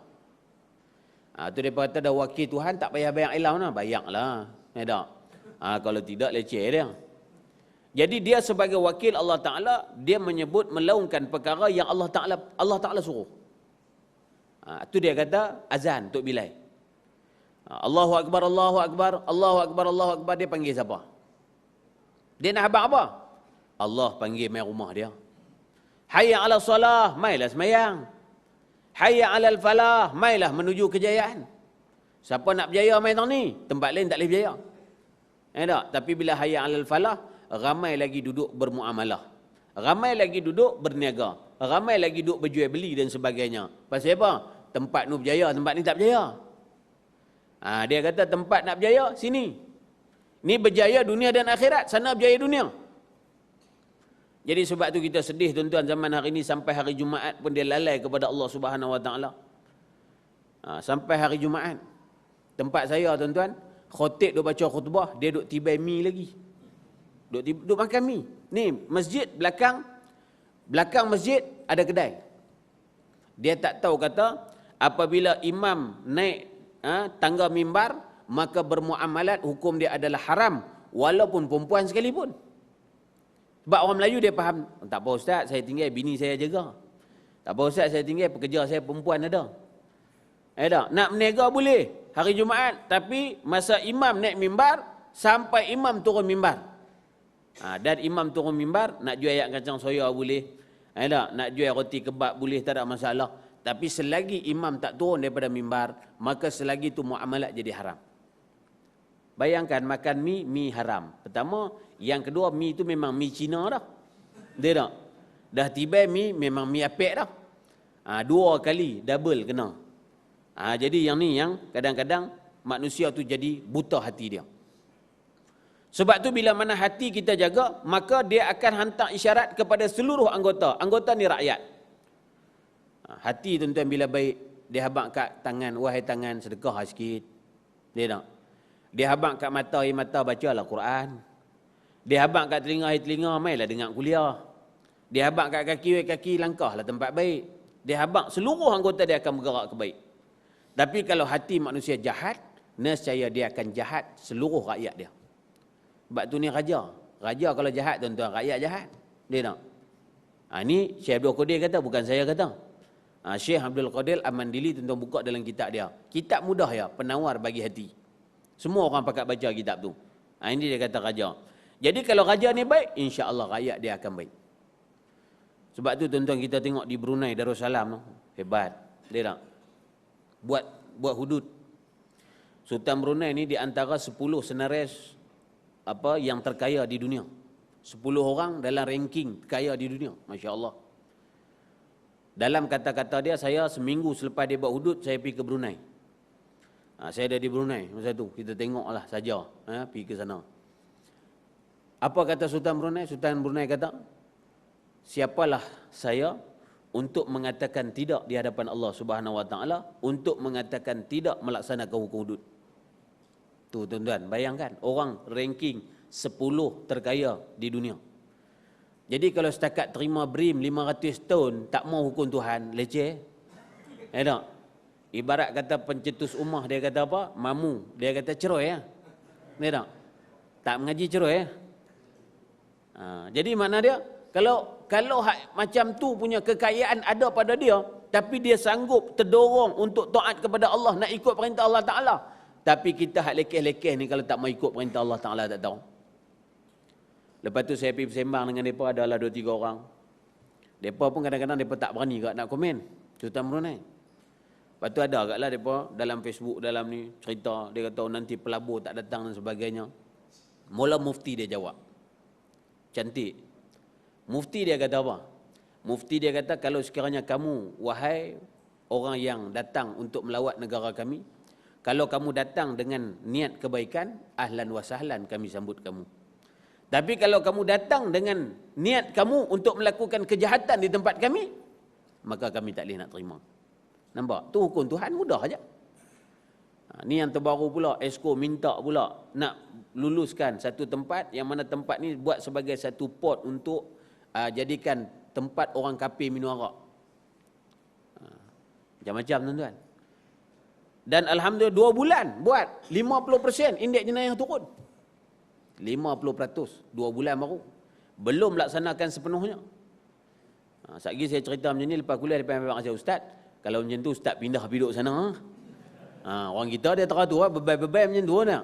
Tu dia kata dah wakil Tuhan, tak payah bayar ilau nah, bayarlah. Ya tak? Kalau tidak leceh dia. Jadi dia sebagai wakil Allah Taala, dia menyebut melaungkan perkara yang Allah Taala suruh. Tu dia kata azan Tok Bilal. Allahu Akbar, Allahu Akbar, Allahu Akbar, Allahu Akbar. Dia panggil siapa? Dia nak habaq apa? Allah panggil mai rumah dia. Hayya ala salah, mailah semayang. Hayya ala falah, mailah menuju kejayaan. Siapa nak berjaya mai tahun ni? Tempat lain tak boleh berjaya. Tak? Tapi bila hayya ala falah, ramai lagi duduk bermuamalah. Ramai lagi duduk berniaga. Ramai lagi duduk berjual beli dan sebagainya. Pasal apa? Tempat ni berjaya, tempat ni tak berjaya. Dia kata tempat nak berjaya, sini. Ni berjaya dunia dan akhirat, sana berjaya dunia. Jadi sebab tu kita sedih tuan-tuan, zaman hari ini sampai hari Jumaat pun dia lalai kepada Allah Subhanahu Wa Taala. Sampai hari Jumaat. Tempat saya tuan-tuan, khotib duk baca khutbah, dia duk tibai mi lagi. Duk makan mi. Ni masjid belakang masjid ada kedai. Dia tak tahu kata apabila imam naik tangga mimbar, maka bermuamalat hukum dia adalah haram walaupun perempuan sekalipun. Sebab orang Melayu dia faham, tak apa ustaz, saya tinggal bini saya jaga. Tak apa ustaz, saya tinggal pekerja saya perempuan ada. Tak? Nak berniaga boleh hari Jumaat, tapi masa imam naik mimbar sampai imam turun mimbar. Dan imam turun mimbar, nak jual ayam kacang soya boleh. Tak? Nak jual roti kebab boleh, tak ada masalah. Tapi selagi imam tak turun daripada mimbar, maka selagi itu muamalat jadi haram. Bayangkan makan mi haram. Pertama, yang kedua mi itu memang mi Cina dah. Dia tak? Dah tiba mi memang mi apek dah. 2 kali double kena. Jadi yang ni yang kadang-kadang manusia tu jadi buta hati dia. Sebab tu bila mana hati kita jaga, maka dia akan hantar isyarat kepada seluruh anggota. Anggota ni rakyat. Hati tuan-tuan bila baik, dia habaq kat tangan, wahai tangan sedekah sikit. Dia tak? Dia habaq kat mata, mata bacalah Quran. Dia habaq kat telinga, telinga mainlah dengar kuliah. Dia habaq kat kaki, kaki langkahlah tempat baik. Dia habaq seluruh anggota dia akan bergerak ke baik. Tapi kalau hati manusia jahat, nescaya dia akan jahat seluruh rakyat dia. Sebab tu ni raja. Raja kalau jahat tuan-tuan, rakyat jahat. Dia tak? Ni Syekh Abdul Qadir kata, bukan saya kata. Syekh Abdul Qadir Al-Mandili, tuan-tuan buka dalam kitab dia. Kitab mudah ya, penawar bagi hati. Semua orang pakat baca kitab tu. Ini dia kata raja. Jadi kalau raja ni baik, insya-Allah rakyat dia akan baik. Sebab tu tuan-tuan kita tengok di Brunei Darussalam tu, hebat. Dia tak? Buat hudud. Sultan Brunei ni di antara 10 senaris yang terkaya di dunia. 10 orang dalam ranking kaya di dunia. Masya Allah. Dalam kata-kata dia, saya seminggu selepas dia buat hudud, saya pergi ke Brunei. Saya ada di Brunei masa tu. Kita tengoklah saja. Pergi ke sana. Apa kata Sultan Brunei? Sultan Brunei kata, siapalah saya untuk mengatakan tidak di hadapan Allah Subhanahu Wa Taala, untuk mengatakan tidak melaksanakan hukum hudud. Tu tuan-tuan, bayangkan orang ranking 10 terkaya di dunia. Jadi kalau setakat terima BRIM 500 tahun tak mau hukum Tuhan, leceh. Tak? Ibarat kata pencetus umah, dia kata apa? Mamu, dia kata cerai ya. Tak? Tak mengaji cerai ya. Jadi makna dia, kalau macam tu punya kekayaan ada pada dia, tapi dia sanggup terdorong untuk taat kepada Allah, nak ikut perintah Allah Ta'ala. Tapi kita hak lekeh-lekeh ni kalau tak mau ikut perintah Allah Ta'ala tak tahu. Lepas tu saya pergi bersembang dengan mereka, adalah 2-3 orang. Mereka pun kadang-kadang mereka tak berani kat nak komen. Sultan Brunei. Lepas tu ada agaklah mereka dalam Facebook, dalam ni cerita, dia kata nanti pelabur tak datang dan sebagainya. Mula mufti dia jawab. Cantik. Mufti dia kata apa? Mufti dia kata, kalau sekiranya kamu, wahai orang yang datang untuk melawat negara kami, kalau kamu datang dengan niat kebaikan, ahlan wa sahlan, kami sambut kamu. Tapi kalau kamu datang dengan niat kamu untuk melakukan kejahatan di tempat kami, maka kami tak boleh nak terima. Nampak? Tu hukum Tuhan mudah aja. Ni yang terbaru pula, Esko minta pula nak luluskan satu tempat, yang mana tempat ni buat sebagai satu port untuk jadikan tempat orang kafir minum arak. Macam-macam tuan-tuan. Dan Alhamdulillah 2 bulan buat 50% indeks jenayah turun. 50%. 2 bulan baru. Belum laksanakan sepenuhnya. Sekali saya cerita macam ni, lepas kuliah dia panggil saya, Ustaz, kalau macam tu Ustaz pindah pergi duduk sana. Orang kita dia teratur, bebai-bebai macam tu nak.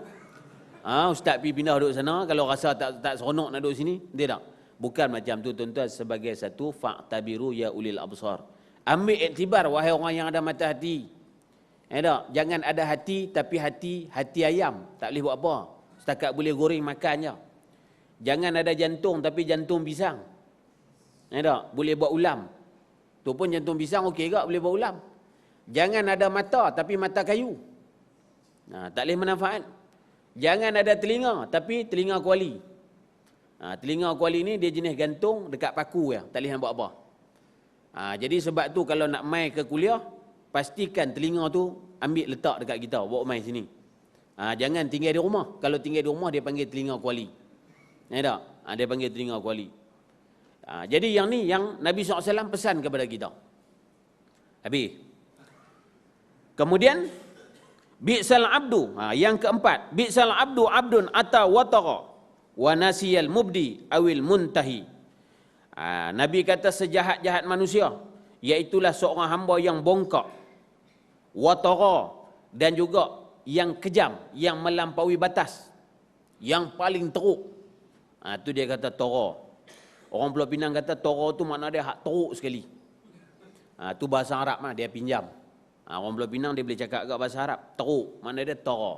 Ustaz pergi pindah duduk sana, kalau rasa tak seronok nak duduk sini, dia tak. Bukan macam tu tuan-tuan, sebagai satu fa'tabiru ya ulil absar. Ambil iktibar wahai orang yang ada mata hati. Tak? Jangan ada hati tapi hati ayam, tak boleh buat apa. Setakat boleh goreng makan je. Jangan ada jantung tapi jantung pisang. Tak? Boleh buat ulam. Tu pun jantung pisang okey ke, boleh buat ulam. Jangan ada mata tapi mata kayu. Tak boleh manfaat. Jangan ada telinga tapi telinga kuali. Telinga kuali ni dia jenis gantung dekat paku ya, tak boleh nak buat apa. Jadi sebab tu kalau nak mai ke kuliah, pastikan telinga tu ambil letak dekat kita, bawa mai sini. Jangan tinggal di rumah. Kalau tinggal di rumah dia panggil telinga kuali. Tak? Dia panggil telinga kuali. Jadi yang ni yang Nabi SAW pesan kepada kita. Habis. Kemudian bi'sal abdu, yang keempat, bi'sal abdu abdun ata watara wa nasiyal mubdi awil muntahi. Nabi kata sejahat-jahat manusia, iaitulah seorang hamba yang bongkak, watara, dan juga yang kejam, yang melampaui batas, yang paling teruk. Tu dia kata tara. Orang Pulau Pinang kata tara tu makna dia hak teruk sekali. Tu bahasa Arab mah dia pinjam. Orang Pulau Pinang dia boleh cakap agak bahasa Arab. Teruk, makna dia tara.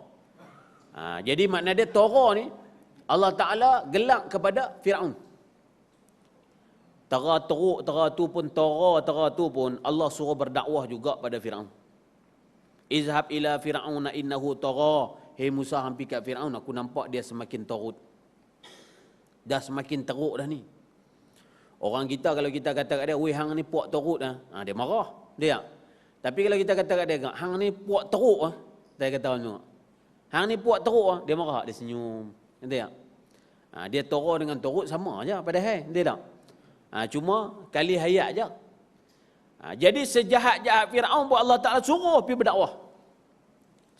Jadi makna dia tara ni Allah Ta'ala gelak kepada Fir'aun. Tara teruk, tara tu pun Allah suruh berdakwah juga pada Fir'aun. Izhab ila Fir'auna innahu tara. Hei Musa, hampir kat Fir'aun, aku nampak dia semakin teruk. Dah semakin teruk dah ni. Orang kita kalau kita kata kat dia, weh hang ni puak teruk dah. Dia marah. Dia. Tapi kalau kita kata kat dia, hang ni puak teruk ah. Saya kata orang tengok. Hang ni puak teruk ah, dia marah, dia senyum. Nanti tak? Dia toro dengan teruk sama aja padahal, nanti tak? Cuma kali hayat aja. Jadi sejahat-jahat Firaun pun Allah Taala suruh pergi berdakwah.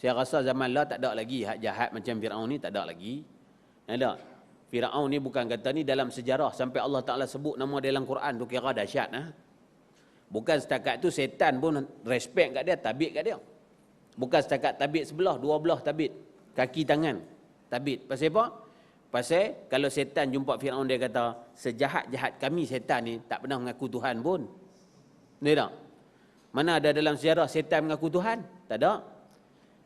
Saya rasa zaman lah tak ada lagi hak jahat macam Firaun ni, tak ada lagi. Ada. Firaun ni bukan kata ni dalam sejarah sampai Allah Taala sebut nama dia dalam Quran tu kira dahsyat ah. Bukan setakat tu setan pun respect kat dia, tabik kat dia. Bukan setakat tabik sebelah, dua belah tabik, kaki tangan tabik. Pasal apa? Pasal kalau setan jumpa Firaun dia kata, sejahat-jahat kami setan ni tak pernah mengaku Tuhan pun. Ni tak? Mana ada dalam sejarah setan mengaku Tuhan? Tak ada.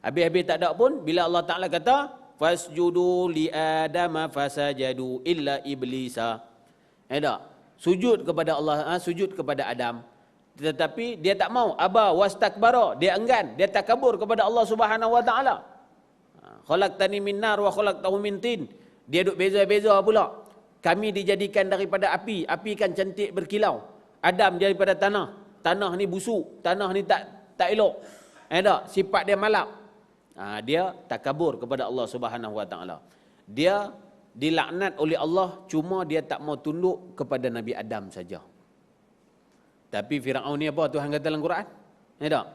Habis-habis tak ada pun bila Allah Taala kata fasjudu li adama fasajadu illa iblisa. Tak? Sujud kepada Allah, sujud kepada Adam. Tetapi dia tak mau, aba wastakbara, dia enggan, dia takabur kepada Allah Subhanahu wa taala. Khalaqtani min nar wa khalaqtahu min tin. Dia duk beza-beza pula. Kami dijadikan daripada api, api kan cantik berkilau. Adam daripada tanah, tanah ni busuk, tanah ni tak elok. Tak? Sifat dia malap. Dia takabur kepada Allah Subhanahu wa taala. Dia dilaknat oleh Allah, cuma dia tak mau tunduk kepada Nabi Adam saja. Tapi Firaun ni apa Tuhan kata dalam Quran? Tak?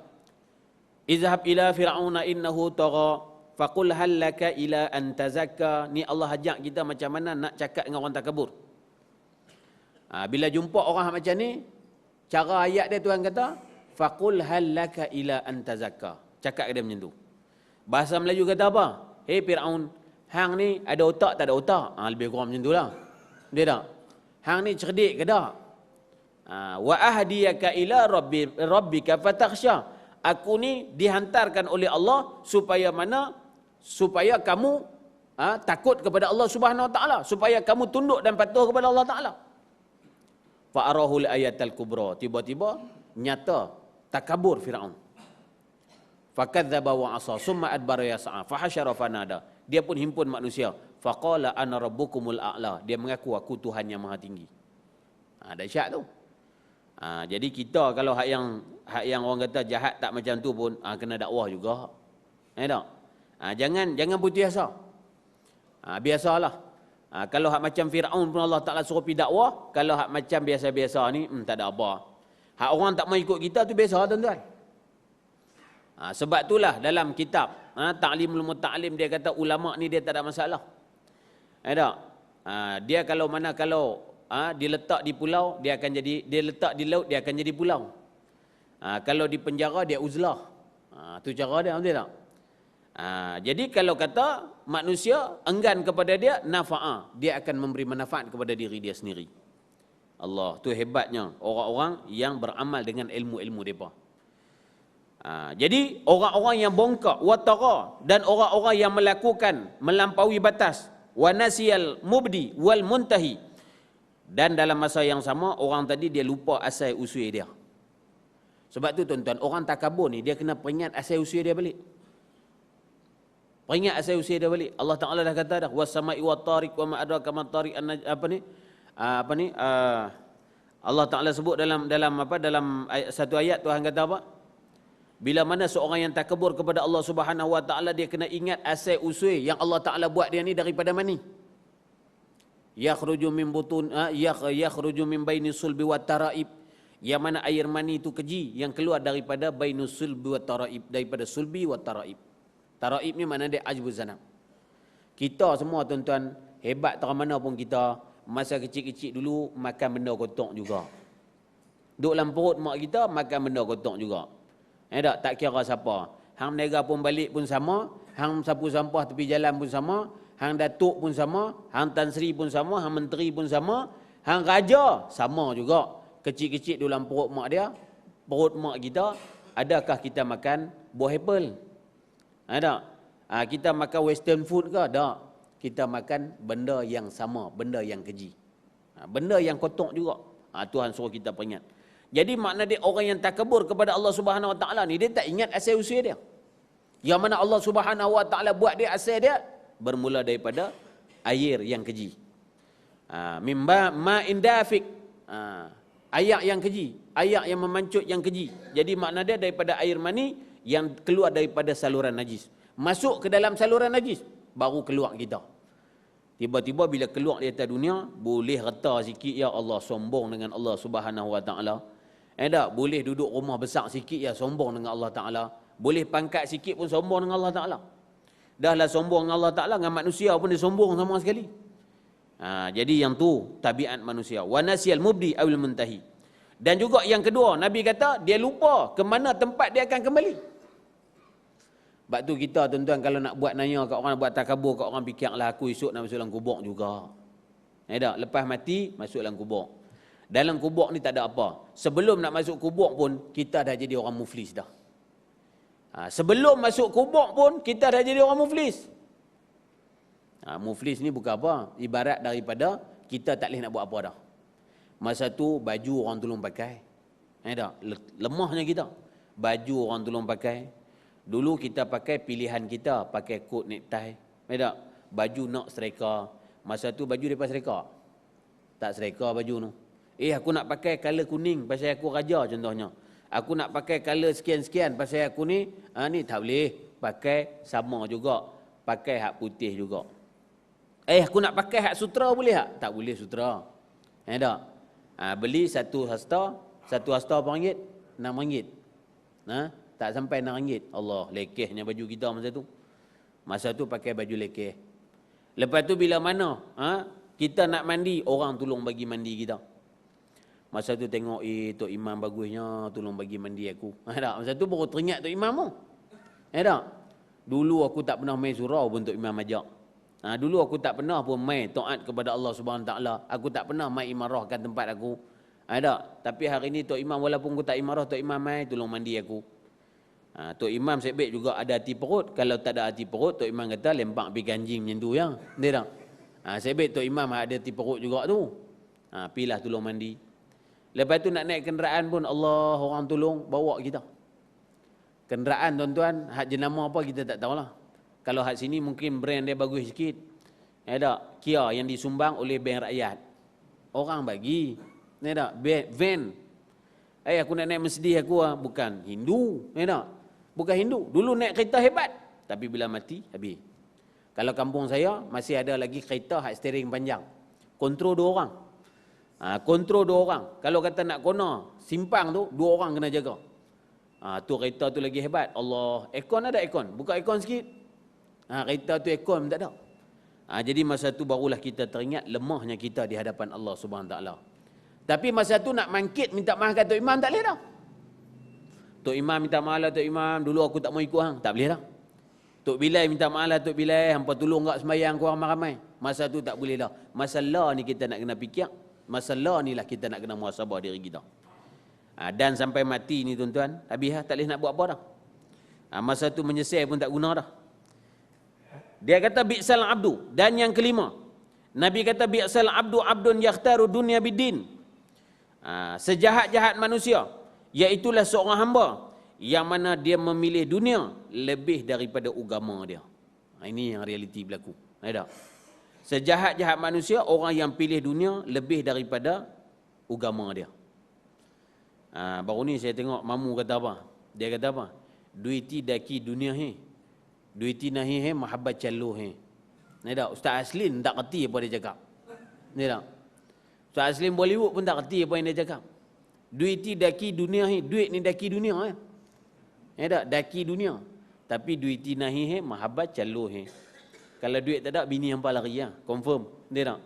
Izhab ila fir'auna innahu tagha faqul hal laka ila an tazakka. Ni Allah ajak kita macam mana nak cakap dengan orang takabur. Bila jumpa orang macam ni, cara ayat dia Tuhan kata faqul hal laka ila an tazakka. Cakap dia macam tu. Bahasa Melayu kata apa? Hei Firaun, hang ni ada otak tak ada otak? Lebih kurang macam itulah. Dia tak? Hang ni cerdik ke tak? Wa ahdiyaka ila rabbika fatakhsha. Aku ni dihantarkan oleh Allah supaya mana? Supaya kamu takut kepada Allah Subhanahu wa taala, supaya kamu tunduk dan patuh kepada Allah taala. Fa arahul ayatal kubra. Tiba-tiba nyata takabur Firaun. Fakadzdzaba wa asa summa adbara yas'a fa hasyara fanada. Dia pun himpun manusia. Faqala ana rabbukumul a'la. Dia mengaku aku Tuhan yang maha tinggi. Dahsyat tu. Jadi kita kalau hak yang orang kata jahat tak macam tu pun kena dakwah juga. Tak? Jangan putus asa. Biasalah. Kalau hak macam Firaun pun Allah Taala suruh pergi dakwah, kalau hak macam biasa-biasa ni tak ada apa. Hak orang tak mau ikut kita tu biasa tuan-tuan. Sebab itulah dalam kitab Ta'limul Muta'allim dia kata ulama ni dia tak ada masalah. Tak? Dia kalau diletak di pulau dia akan jadi, dia letak di laut dia akan jadi pulau. Kalau di penjara dia uzlah. Tu cara dia, betul tak? Jadi kalau kata manusia enggan kepada dia nafa'a, dia akan memberi manfaat kepada diri dia sendiri. Allah, tu hebatnya orang-orang yang beramal dengan ilmu-ilmu mereka. Jadi orang-orang yang bongkak watara dan orang-orang yang melakukan melampaui batas wa nasiyal mubdi wal muntahi, dan dalam masa yang sama orang tadi dia lupa asal usul dia. Sebab tu tuan-tuan, orang takabur ni dia kena peringat asal usul dia balik. Peringat asal usul dia balik. Allah Taala dah kata dah was-sama'i wat-tariq wa ma adraka mat-tariq Allah Taala sebut dalam satu ayat Tuhan kata apa? Bila mana seorang yang takabur kepada Allah Subhanahu wa taala, dia kena ingat asal usul yang Allah Taala buat dia ni daripada mani. Yakhruju min butun yakhruju min baini sulbi wat taraib. Yang mana air mani itu keji yang keluar daripada bainus sulbi wat taraib, daripada sulbi wat taraib. Taraib ni mana dia ajbu zanab. Kita semua tuan-tuan, hebat terang mana pun kita, masa kecil-kecil dulu makan benda kotor juga. Duk dalam perut mak kita makan benda kotor juga. Tak kira siapa. Hang menega pun balik pun sama, hang sapu sampah tepi jalan pun sama, hang datuk pun sama, hang Tan Sri pun sama, hang menteri pun sama, hang raja sama juga. Kecil-kecil dalam perut mak dia, perut mak kita, adakah kita makan buah apple? Tak? Kita makan western food ke? Tak. Kita makan benda yang sama, benda yang keji. Benda yang kotor juga. Tuhan suruh kita peringat. Jadi makna dia orang yang takabur kepada Allah Subhanahu wa taala ni, dia tak ingat asal usul dia. Yang mana Allah Subhanahu wa taala buat dia asal dia bermula daripada air yang keji. Mimba ma'in dafiq. Ayak yang keji, ayak yang memancut yang keji. Jadi makna dia daripada air mani yang keluar daripada saluran najis. Masuk ke dalam saluran najis, baru keluar kita. Tiba-tiba bila keluar di atas dunia, boleh reta sikit, ya Allah, sombong dengan Allah Subhanahu Wa Taala. Tak? Boleh duduk rumah besar sikit, ya sombong dengan Allah Ta'ala. Boleh pangkat sikit pun sombong dengan Allah Ta'ala. Dahlah sombong dengan Allah Ta'ala, dengan manusia pun dia sombong sama sekali. Jadi yang tu tabiat manusia. Wa nasiyal mubdi awil muntahi. Dan juga yang kedua, Nabi kata dia lupa ke mana tempat dia akan kembali. Sebab tu kita tuan-tuan kalau nak buat nanya kat orang, buat takabur kat orang, fikirlah aku esok nak masuk dalam kubur juga. Tak? Lepas mati masuk dalam kubur. Dalam kubur ni tak ada apa. Sebelum nak masuk kubur pun kita dah jadi orang muflis dah. Sebelum masuk kubur pun kita dah jadi orang muflis. Muflis ni bukan apa, ibarat daripada kita tak boleh nak buat apa dah. Masa tu baju orang tolong pakai. Tak? Lemahnya kita. Baju orang tolong pakai. Dulu kita pakai pilihan kita, pakai coat necktie. Tak? Baju nak striker. Masa tu baju depa striker. Tak striker baju tu. Aku nak pakai color kuning pasal aku raja contohnya. Aku nak pakai color sekian-sekian pasal aku ni, ni tak boleh. Pakai sama juga. Pakai hak putih juga. Aku nak pakai hak sutra boleh tak? Tak boleh sutra. Tak? Beli satu hasta berapa ringgit? RM6. Tak sampai RM6. Allah, lekehnya baju kita masa tu. Masa tu pakai baju lekeh. Lepas tu bila mana? Kita nak mandi, orang tolong bagi mandi kita. Masa tu tengok, Tok Imam bagusnya, tolong bagi mandi aku. Tak? Masa tu baru teringat Tok Imam tu. Tak? Dulu aku tak pernah main surau pun Tok Imam ajak. Dulu aku tak pernah pun main taat kepada Allah Subhanahu Taala. Aku tak pernah main imarahkan tempat aku. Tak? Tapi hari ni Tok Imam, walaupun aku tak imarah, Tok Imam main tolong mandi aku. Tok Imam sebab juga ada hati perut. Kalau tak ada hati perut, Tok Imam kata lempak pergi anjing macam tu ya. Dia tak? Sebab Tok Imam ada hati perut juga tu. Pilah tolong mandi. Lepas tu nak naik kenderaan pun Allah orang tolong bawa kita. Kenderaan tuan-tuan, hak jenama apa kita tak tahulah. Kalau hak sini mungkin brand dia bagus sikit. Tak? Kia yang disumbang oleh bank rakyat. Orang bagi. Tak? Van. Aku nak naik Mercedes aku bukan Hindu. Tak? Bukan Hindu. Dulu naik kereta hebat. Tapi bila mati, habis. Kalau kampung saya, masih ada lagi kereta hak steering panjang. Kontrol 2 orang. Kontrol 2 orang. Kalau kata nak kona simpang tu, 2 orang kena jaga. Tu kereta tu lagi hebat. Allah, aircon ada aircon. Buka aircon sikit. Kereta tu aircon tak ada. Jadi masa tu barulah kita teringat lemahnya kita di hadapan Allah Subhanahu Taala. Tapi masa tu nak mangkit minta maaf kat Tok Imam tak boleh dah. Tok Imam minta maaf lah Tok Imam, dulu aku tak mau ikut hang. Tak boleh dah. Tok Bilal minta maaf lah Tok Bilal, hampa tolong enggak sembahyang kau ramai-ramai. Masa tu tak boleh dah. Masalah ni kita nak kena fikir. Masalah ni lah kita nak kena muhasabah diri kita. Dan sampai mati ni tuan-tuan, habis tak boleh nak buat apa dah. Masa tu menyesal pun tak guna dah. Dia kata bi'sal abdu. Dan yang kelima, Nabi kata bi'sal abdu abdun yakhtaru dunya bidin. Sejahat-jahat manusia, iaitulah seorang hamba yang mana dia memilih dunia lebih daripada agama dia. Ini yang realiti berlaku. Ada. Sejahat-jahat manusia, orang yang pilih dunia lebih daripada agama dia. Baru ni saya tengok mamu kata apa? Dia kata apa? Duiti daki dunia he. Duiti nahi he mahabbat callu he. Ni tak? Ustaz Aslin tak kerti apa dia cakap. Ni tak? Ustaz Aslin Bollywood pun tak kerti apa yang dia cakap. Duiti daki dunia he. Duit ni daki dunia eh. Ni tak? Daki dunia. Tapi duiti nahi he mahabbat callu he. Kalau duit tak ada, bini hampa lari lah. Confirm. Dia tak?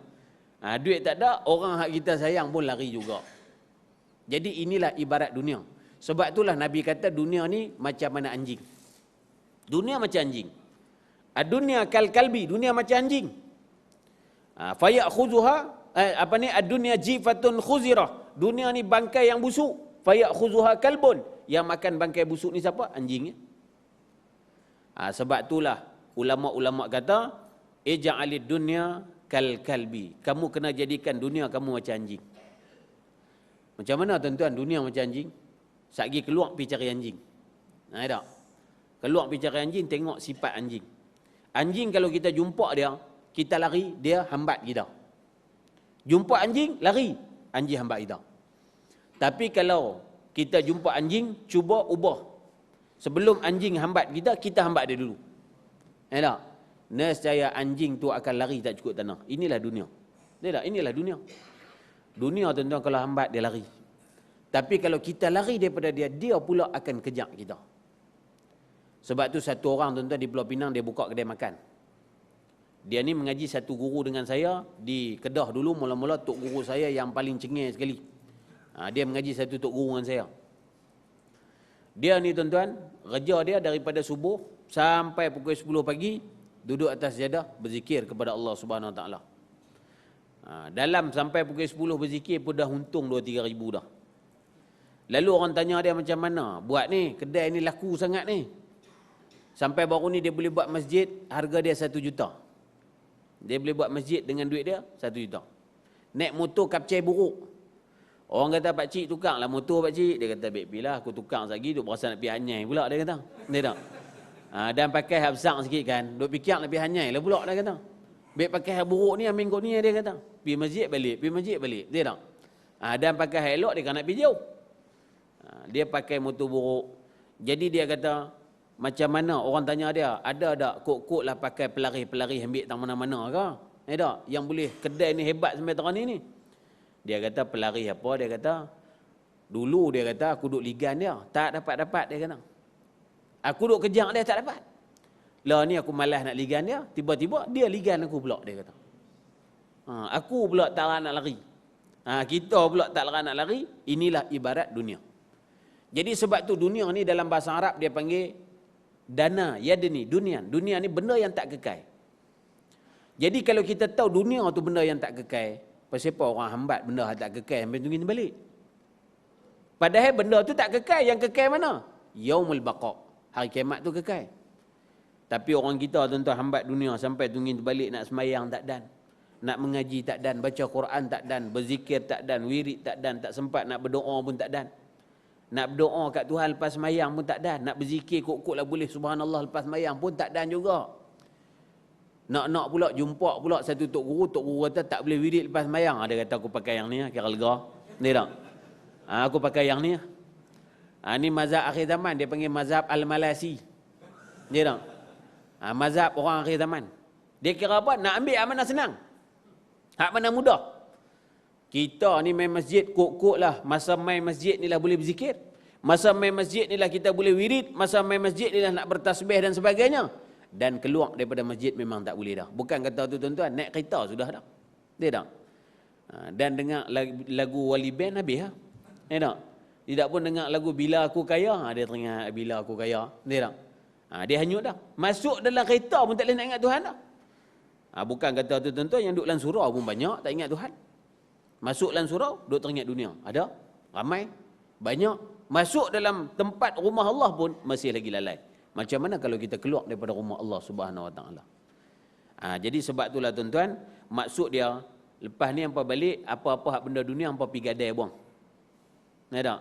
Duit tak ada, orang hak kita sayang pun lari juga. Jadi inilah ibarat dunia. Sebab itulah Nabi kata dunia ni macam mana anjing. Dunia macam anjing. Dunia kal kalbi, dunia macam anjing. Fayakhuzuha, ad-dunya jifatun khuzirah. Dunia ni bangkai yang busuk. Fayakhuzuha kalbun. Yang makan bangkai busuk ni siapa? Anjing. Sebab itulah ulama-ulama kata ij'alid dunya kal kalbi. Kamu kena jadikan dunia kamu macam anjing. Macam mana tuan-tuan dunia macam anjing? Satgi keluar pergi cari anjing. Tak? Keluar pergi cari anjing, tengok sifat anjing. Anjing kalau kita jumpa dia, kita lari, dia hambat kita. Jumpa anjing, lari, anjing hambat kita. Tapi kalau kita jumpa anjing, cuba ubah. Sebelum anjing hambat kita, kita hambat dia dulu. Tak? Nescaya anjing tu akan lari tak cukup tanah. Inilah dunia. Tak? Inilah dunia. Dunia tuan-tuan kalau hambat dia lari. Tapi kalau kita lari daripada dia, dia pula akan kejar kita. Sebab tu satu orang tuan-tuan di Pulau Pinang, dia buka kedai makan. Dia ni mengaji satu guru dengan saya di Kedah dulu. Mula-mula tok guru saya yang paling cengih sekali. Dia mengaji satu tok guru dengan saya. Dia ni tuan-tuan, kerja dia daripada subuh sampai pukul 10 pagi, duduk atas jadah berzikir kepada Allah Subhanahu Wa Taala. Dalam sampai pukul 10 berzikir pun dah untung 2-3 ribu dah. Lalu orang tanya dia macam mana buat ni, kedai ni laku sangat ni. Sampai baru ni dia boleh buat masjid, harga dia 1 juta. Dia boleh buat masjid dengan duit dia 1 juta. Naik motor kapcai buruk. Orang kata, pakcik tukar lah motor pakcik. Dia kata, baik pilih aku tukar lagi, duk berasa nak pergi Hanyai pula, dia kata. Dia tak? Dan pakai hak besar sikit kan, duk fikir nak pergi Hanyai lah pula, dia kata. Baik pakai hak buruk ni, amin kau ni, dia kata. Pergi masjid balik, pergi masjid balik. Dia tak? Dan pakai hak elok, dia kan nak pergi jauh. Dia pakai motor buruk. Jadi dia kata, macam mana orang tanya dia, ada tak kok-kok lah pakai pelari-pelari ambil tak mana-mana ke? Tak? Yang boleh kedai ni hebat sampai terang ni. Dia kata pelari apa? Dia kata, dulu dia kata aku duk ligan dia. Tak dapat-dapat dia kata. Aku duk kejar dia tak dapat. Lah ni aku malas nak ligan dia. Tiba-tiba dia ligan aku pula dia kata. Aku pula tak nak lari. Kita pula tak nak lari. Inilah ibarat dunia. Jadi sebab tu dunia ni dalam bahasa Arab dia panggil dana, yadni, dunia. Dunia ni benda yang tak kekal. Jadi kalau kita tahu dunia tu benda yang tak kekal, pasal apa orang hambat benda yang tak kekal sampai tunggu balik? Padahal benda tu tak kekal. Yang kekal mana? Yaumul baqa. Hari kiamat tu kekal. Tapi orang kita tuan-tuan hambat dunia sampai tunggu balik, nak semayang tak dan. Nak mengaji tak dan, baca Quran tak dan, berzikir tak dan, wirid tak dan, tak sempat nak berdoa pun tak dan. Nak berdoa kat Tuhan lepas semayang pun tak dan. Nak berzikir kok-kok lah boleh subhanallah lepas semayang pun tak dan juga. Nak pula jumpa pula satu tok guru kata tak boleh wirid lepas semayang. Dia kata aku pakai yang ni kira lega. Ni tak? Aku pakai yang ni. Ni mazhab akhir zaman, dia panggil mazhab Al-Malasi. Dia tak? Mazhab orang akhir zaman. Dia kira apa? Nak ambil hak mana senang. Hak mana mudah. Kita ni main masjid kok-kok lah. Masa main masjid ni lah boleh berzikir. Masa main masjid ni lah kita boleh wirid. Masa main masjid ni lah nak bertasbih dan sebagainya. Dan keluar daripada masjid memang tak boleh dah. Bukan kata tu tuan-tuan, naik kereta sudah dah. Dia tak? Dan dengar lagu Wali Band habis lah. Dia tak? Tidak pun dengar lagu Bila Aku Kaya. Dia teringat Bila Aku Kaya. Dia tak? Dia hanyut dah. Masuk dalam kereta pun tak boleh nak ingat Tuhan dah. Bukan kata tu tuan-tuan, yang duduk dalam surau pun banyak tak ingat Tuhan. Masuk dalam surau, duduk teringat dunia. Ada? Ramai? Banyak? Masuk dalam tempat rumah Allah pun masih lagi lalai. Macam mana kalau kita keluar daripada rumah Allah Subhanahu Wa Taala? Jadi sebab itulah tuan-tuan, maksud dia lepas ni hampa balik, apa-apa hak benda dunia hampa pergi gadai buang. Nah tak?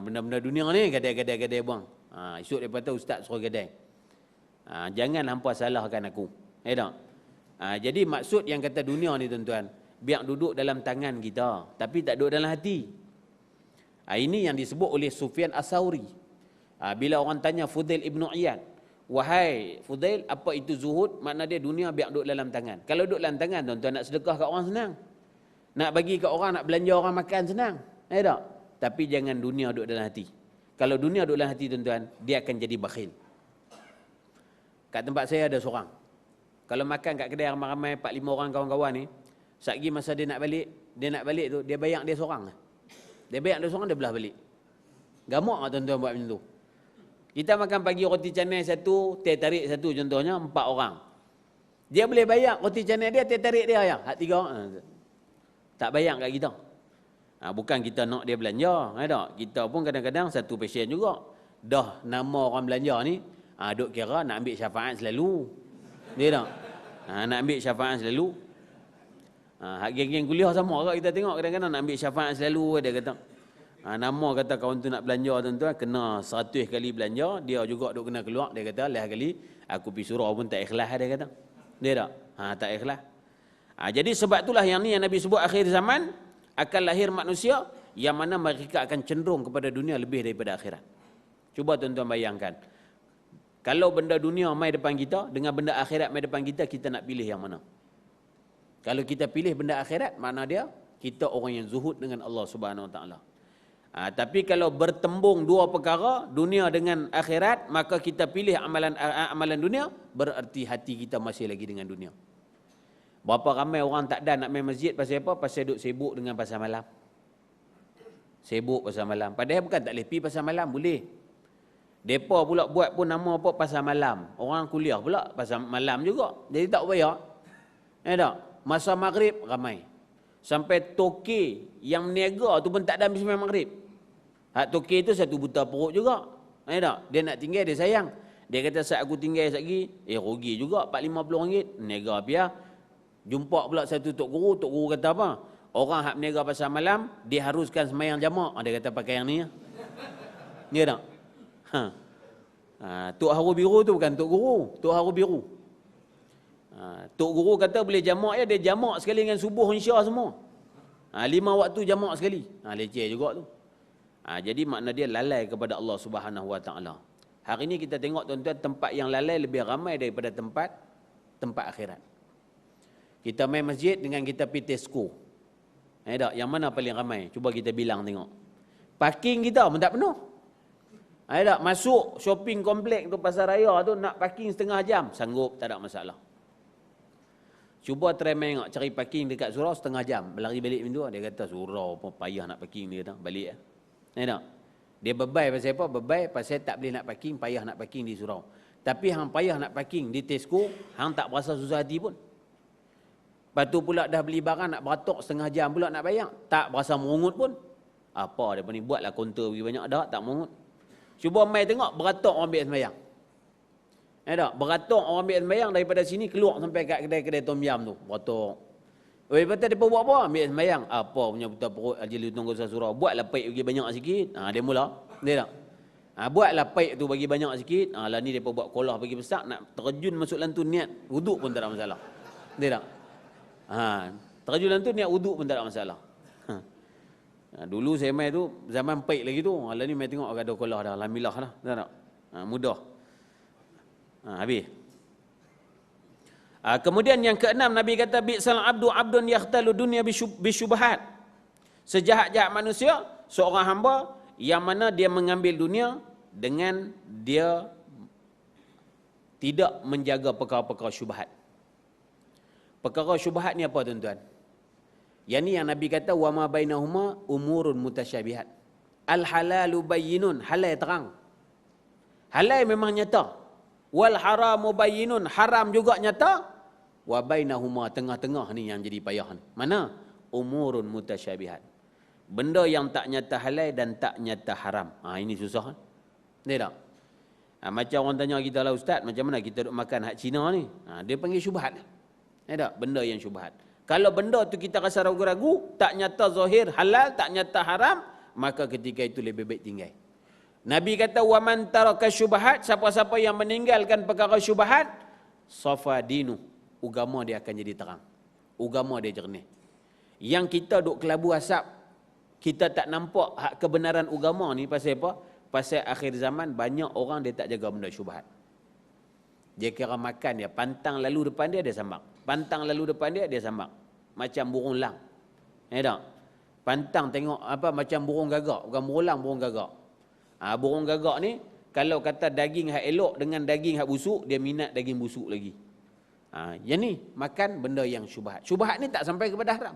Benda-benda dunia ni gadai buang. Esok daripada ustaz suruh gadai. Jangan hampa salahkan aku. Tak? Jadi maksud yang kata dunia ni tuan-tuan, biar duduk dalam tangan kita, tapi tak duduk dalam hati. Ini yang disebut oleh Sufyan As-Sauri. Bila orang tanya Fudail Ibn Iyad, wahai Fudail, apa itu zuhud? Makna dia dunia biar duduk dalam tangan. Kalau duduk dalam tangan, tuan-tuan, nak sedekah kat orang senang. Nak bagi kat orang, nak belanja orang makan senang. Tak? Tapi jangan dunia duduk dalam hati. Kalau dunia duduk dalam hati, tuan-tuan, dia akan jadi bakhil. Kat tempat saya ada seorang. Kalau makan kat kedai ramai-ramai 4-5 orang kawan-kawan ni, satgi masa dia nak balik tu, dia bayar dia seorang. Dia bayar dia seorang, dia belah balik. Gamak tak tuan-tuan buat macam tu? Kita makan pagi roti canai satu, teh tarik satu contohnya, 4 orang. Dia boleh bayar roti canai dia, teh tarik dia ya. Hak 3 orang. Tak bayar kat kita. Bukan kita nak dia belanja. Tak? Kita pun kadang-kadang satu pasien juga. Dah nama orang belanja ni, duk kira nak ambil syafaat selalu. Dia tak? Nak ambil syafaat selalu. Hak geng-geng kuliah sama ke kita tengok kadang-kadang nak ambil syafaat selalu. Dia kata, nama kata kawan tu nak belanja tuan-tuan, kena 100 kali belanja, dia juga duk kena keluar. Dia kata, leh kali aku pergi surau pun tak ikhlas. Dia kata. Dia tak? Tak ikhlas. Jadi sebab itulah yang ni yang Nabi sebut akhir zaman, akan lahir manusia yang mana mereka akan cenderung kepada dunia lebih daripada akhirat. Cuba tuan-tuan bayangkan. Kalau benda dunia mai depan kita, dengan benda akhirat mai depan kita, kita nak pilih yang mana? Kalau kita pilih benda akhirat, makna dia kita orang yang zuhud dengan Allah Subhanahu Wa Taala. Tapi kalau bertembung dua perkara, dunia dengan akhirat, maka kita pilih amalan dunia, berarti hati kita masih lagi dengan dunia. Berapa ramai orang tak ada nak main masjid pasal apa? Pasal duk sibuk dengan pasal malam. Sibuk pasal malam. Padahal bukan tak boleh pergi pasal malam, boleh. Depa pula buat pun nama apa pasal malam. Orang kuliah pula pasal malam juga. Jadi tak payah. Tak? Masa maghrib ramai. Sampai toke yang meniaga tu pun tak ada habis main maghrib. Hak toke tu satu buta perut juga. Tak? Dia nak tinggal, dia sayang. Dia kata saat aku tinggal lagi, rugi juga RM450. Meniaga piah. Jumpa pula satu tok guru kata apa? Orang hak meniaga pasal malam, diharuskan sembahyang jamak. Dia kata pakai yang ni. Ya tak? Tok Haru Biru tu bukan tok guru, tok Haru Biru. Tok guru kata boleh jamak ya, dia jamak sekali dengan subuh insya semua. 5 waktu jamak sekali. Leceh juga tu. Jadi makna dia lalai kepada Allah Subhanahu Wa Taala. Hari ni kita tengok tuan-tuan, tempat yang lalai lebih ramai daripada tempat akhirat. Kita main masjid dengan kita pergi Tesco. Yang mana paling ramai? Cuba kita bilang tengok. Parking kita pun tak penuh. Tak? Masuk shopping komplek tu, pasar raya tu, nak parking setengah jam. Sanggup, tak ada masalah. Cuba try main cari parking dekat surau setengah jam. Berlari balik pintu. Dia kata surau pun payah nak parking. Dia kata balik. Tak? Dia bebai pasal apa? Bebai pasal tak boleh nak parking, payah nak parking di surau. Tapi hang payah nak parking di Tesco, hang tak berasa susah hati pun. Lepas tu pula dah beli barang, nak beratok setengah jam pula nak bayar. Tak berasa merungut pun. Apa dia ni? Buatlah kaunter pergi banyak dah, tak merungut. Cuba mai tengok, beratok orang ambil sembahyang. Tak? Beratok orang ambil sembahyang daripada sini keluar sampai kat kedai-kedai tom yam tu. Beratok. Lepas tu dia buat apa? Ambil sembahyang. Apa punya buta perut, ajil tunggu surau. Buatlah paik bagi banyak sikit. Dia mula. Dia tak? Buatlah paik tu bagi banyak sikit. Lah ni dia buat kolah bagi besar. Nak terjun masuk dalam tu niat wuduk pun tak ada masalah. Dia tak? Terjun dalam tu niat wuduk pun tak ada masalah. Dulu saya main tu zaman paik lagi tu. Lah ni main tengok ada kolah dah. Alhamdulillah dah. Tak? Mudah. Habis. Kemudian yang keenam, Nabi kata bi'sal abdun yakhtalu dunya bisyubhat. Sejahat-jahat manusia seorang hamba yang mana dia mengambil dunia dengan dia tidak menjaga perkara-perkara syubhat. Perkara syubhat ni apa tuan-tuan? Yang ni yang Nabi kata wa ma bainahuma umurun mutasyabihat. Al halalu bayyinun, halal terang. Halal memang nyata. Wal haramu bayyinun, haram juga nyata. Wa bainahuma, tengah-tengah ni yang jadi payah ni. Mana? Umurun mutasyabihat. Benda yang tak nyata halal dan tak nyata haram. Ini susah. Dia tak? Macam orang tanya kita lah, ustaz, macam mana kita duk makan hak Cina ni? Dia panggil syubhat. Dia tak? Benda yang syubhat. Kalau benda tu kita rasa ragu-ragu, tak nyata zahir halal, tak nyata haram, maka ketika itu lebih baik tinggal. Nabi kata wa man taraka syubhat, siapa-siapa yang meninggalkan perkara syubhat, safa dinu, agama dia akan jadi terang. Agama dia jernih. Yang kita duk kelabu asap, kita tak nampak hak kebenaran agama ni pasal apa? Pasal akhir zaman banyak orang dia tak jaga benda syubhat. Dia kira makan dia, pantang lalu depan dia sambak. Pantang lalu depan dia sambak. Macam burung lang. Tak? Pantang tengok apa macam burung gagak, bukan burung lang, burung gagak. Burung gagak ni kalau kata daging hak elok dengan daging hak busuk, dia minat daging busuk lagi. Yang ni makan benda yang syubhat. Syubhat ni tak sampai kepada haram.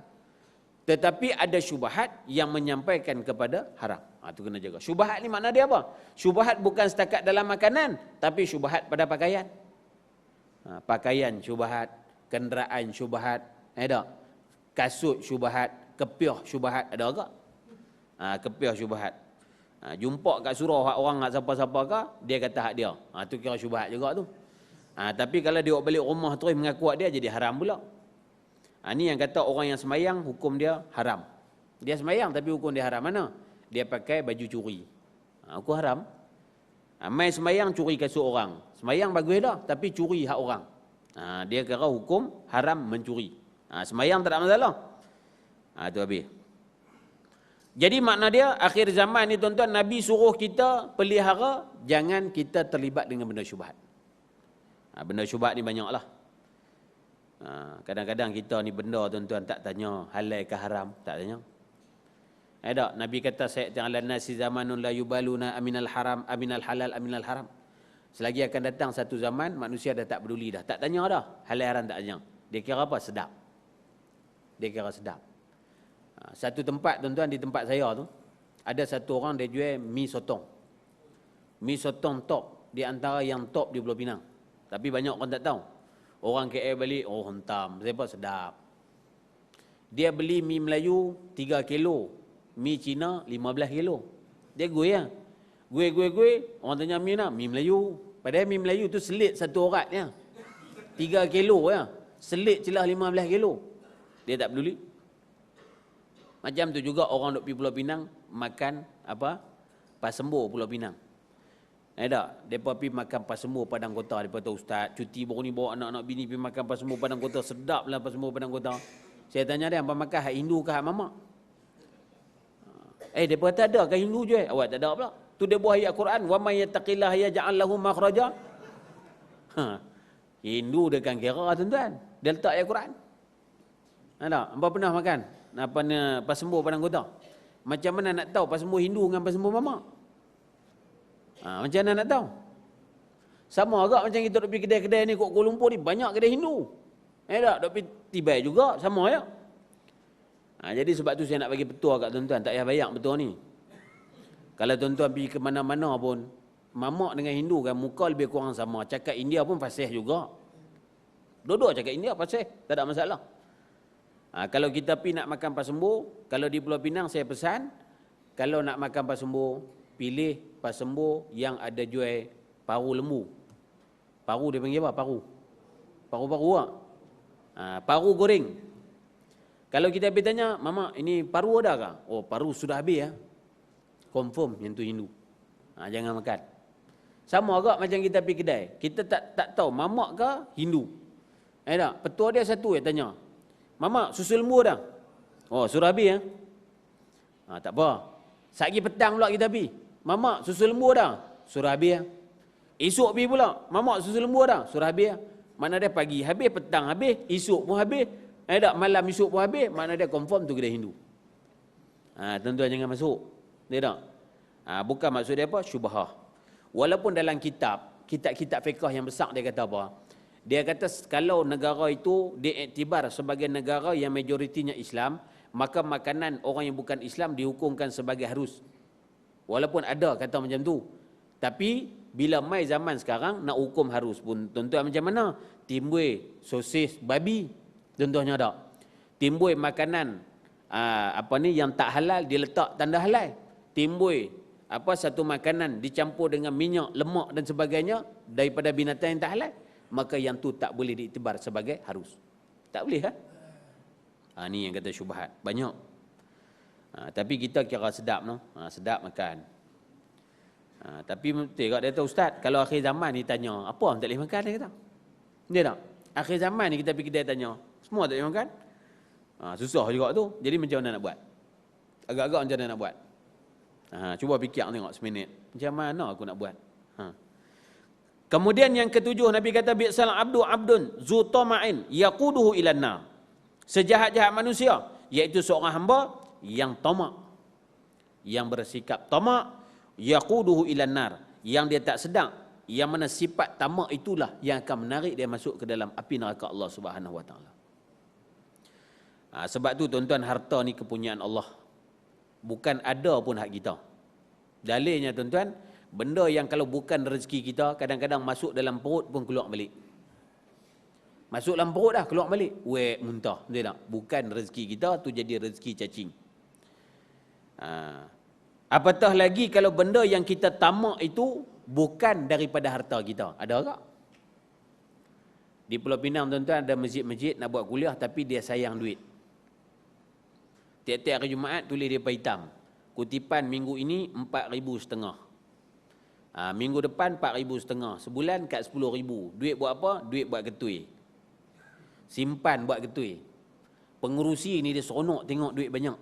Tetapi ada syubhat yang menyampaikan kepada haram. Itu kena jaga. Syubhat ni makna dia apa? Syubhat bukan setakat dalam makanan, tapi syubhat pada pakaian. Pakaian syubhat, kenderaan syubhat, ada. Kasut syubhat, kepiah syubhat, ada agak? Kepiah syubhat. Jumpa kat surau hak orang hak siapa-siapa ke, dia kata hak dia. Tu kira syubhat juga tu. Tapi kalau dia balik rumah terus mengaku hak dia, jadi haram pula. Ni yang kata orang yang semayang, hukum dia haram. Dia semayang tapi hukum dia haram. Mana? Dia pakai baju curi. Hukum haram. Mai semayang curi kasut orang. Semayang bagus dah, tapi curi hak orang. Dia kira hukum haram mencuri. Semayang tak ada masalah. Itu habis. Jadi makna dia akhir zaman ni tuan-tuan, Nabi suruh kita pelihara jangan kita terlibat dengan benda syubhat. Benda syubhat ni banyaklah. Kadang-kadang kita ni benda tuan-tuan tak tanya halal ke haram, tak tanya. Ada Nabi kata sayati 'alan nasi zamanun la yubaluna aminal haram aminal halal aminal haram. Selagi akan datang satu zaman manusia dah tak peduli dah, tak tanya dah halal haram, tak tanya. Dia kira apa? Sedap. Dia kira sedap. Satu tempat tuan-tuan, di tempat saya tu ada satu orang dia jual mi sotong. Mi sotong top, di antara yang top di Pulau Pinang. Tapi banyak orang tak tahu. Orang KL balik, oh hentam, siapa sedap. Dia beli mi Melayu 3 kilo, mi Cina 15 kilo. Dia gue lah. Gue, orang tanya mi nak, mi Melayu. Padahal mi Melayu tu selit satu orat ya. 3 kilo ya. Selit celah 15 kilo. Dia tak peduli. Macam tu juga orang duk pergi Pulau Pinang makan apa? Pasembo Pulau Pinang. Tak? Depa pergi makan pasembo Padang Kota. Depa tahu ustaz, cuti baru ni bawa anak-anak bini pergi makan pasembo Padang Kota. Sedaplah pasembo Padang Kota. Saya tanya dia, apa makan hak Hindu ke hak mamak? Depa kata ada ke Hindu je? Awak tak ada pula. Tu dia buah ayat Quran, wa may yattaqillaha yaj'al lahu makhraja. Hindu dia kan kira tuan-tuan. Dia letak ayat Quran. Ada, hangpa pernah makan apa ni pasembo Padang Kota? Macam mana nak tahu pasembo Hindu dengan pasembo mamak? Macam mana nak tahu? Sama agak macam kita duk pergi kedai-kedai ni kat Kuala Lumpur ni banyak kedai Hindu. Tak, duk pergi Tibai juga sama ya. Jadi sebab tu saya nak bagi petua kat tuan-tuan, tak payah bayar betul ni. Kalau tuan-tuan pergi ke mana-mana pun, mamak dengan Hindu kan muka lebih kurang sama. Cakap India pun fasih juga. Dua-dua cakap India fasih, tak ada masalah. Kalau kita pergi nak makan pasembo, kalau di Pulau Pinang saya pesan, kalau nak makan pasembo, pilih pasembo yang ada jual paru lembu. Paru dia panggil apa? Paru. Paru-paru tak? Paru goreng. Kalau kita pergi tanya, Mama, ini paru ada kah? Oh, paru sudah habis ya. Confirm yang tu Hindu. Jangan makan. Sama agak macam kita pergi kedai. Kita tak tahu mamak ke Hindu. Tak? Petua dia satu yang tanya. Mama, susu lembu dah? Oh, sudah habis ya? Tak apa. Satgi petang pula kita pergi. Mama, susu lembu dah? Sudah habis ya? Esok pergi pula. Mama, susu lembu dah? Sudah habis ya? Mana dia pagi habis, petang habis, esok pun habis. Tak, malam esok pun habis. Mana dia confirm tu kedai Hindu. Tuan-tuan jangan masuk. Dia tak? Bukan maksud dia apa? Syubhah. Walaupun dalam kitab-kitab fiqh yang besar dia kata apa? Dia kata kalau negara itu diiktibar sebagai negara yang majoritinya Islam, maka makanan orang yang bukan Islam dihukumkan sebagai harus. Walaupun ada kata macam tu. Tapi bila mai zaman sekarang nak hukum harus pun tuan-tuan macam mana? Timbul sosis babi, contohnya tak? Timbul makanan yang tak halal dia letak tanda halal. Timbul satu makanan dicampur dengan minyak, lemak dan sebagainya daripada binatang yang tak halal, maka yang tu tak boleh diiktibar sebagai harus. Tak boleh kan? Ni yang kata syubhat. Banyak. Tapi kita kira sedap no. Sedap makan. Tapi betul dia kata ustaz, kalau akhir zaman ni tanya, apa tak boleh makan dia kata. Dia tak? Akhir zaman ni kita pergi kedai tanya, semua tak boleh makan. Susah juga tu. Jadi macam mana nak buat? Agak-agak macam mana nak buat? Cuba fikir tengok seminit. Macam mana aku nak buat? Kemudian yang ketujuh, Nabi kata bi'sal abdun zu tama'in yaquduhu ilan nar. Sejahat-jahat manusia, iaitu seorang hamba yang tamak, yang bersikap tamak, yaquduhu ilan nar, yang dia tak sedar, yang mana sifat tamak itulah yang akan menarik dia masuk ke dalam api neraka Allah Subhanahu wa taala. Sebab tu tuan-tuan, harta ni kepunyaan Allah. Bukan ada pun hak kita. Dalilnya tuan-tuan, benda yang kalau bukan rezeki kita, kadang-kadang masuk dalam perut pun keluar balik. Masuk dalam perut dah, keluar balik. Wek, muntah. Betul tak? Bukan rezeki kita, tu jadi rezeki cacing. Apatah lagi kalau benda yang kita tamak itu bukan daripada harta kita. Ada tak? Di Pulau Pinang tuan-tuan ada masjid-masjid nak buat kuliah tapi dia sayang duit. Tiap-tiap hari Jumaat tulis dia hitam. Kutipan minggu ini 4,500. Minggu depan 4,500. Sebulan kat 10,000. Duit buat apa? Duit buat ketui. Simpan buat ketui. Pengurusi ni dia seronok tengok duit banyak.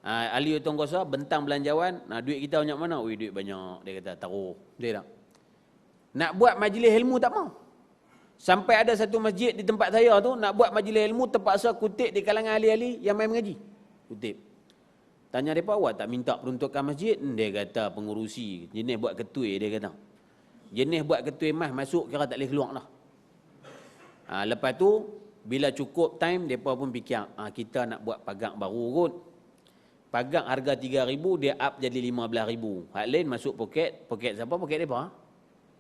ahli hutang kuasa bentang belanjawan, duit kita banyak mana? Ui, duit banyak. Dia kata taruh. Dia tak. Nak buat majlis ilmu tak mau. Sampai ada satu masjid di tempat saya tu, nak buat majlis ilmu terpaksa kutip di kalangan ahli-ahli yang main mengaji. Kutip. Tanya mereka, awak tak minta peruntukan masjid? Dia kata pengurusi. Jenis buat ketui, dia kata. Jenis buat ketui mah masuk kira tak boleh keluar dah. Lepas tu, bila cukup time, mereka pun fikir, kita nak buat pagang baru kot. Pagang harga 3,000, dia up jadi 15,000. Hak lain masuk poket siapa? Poket mereka.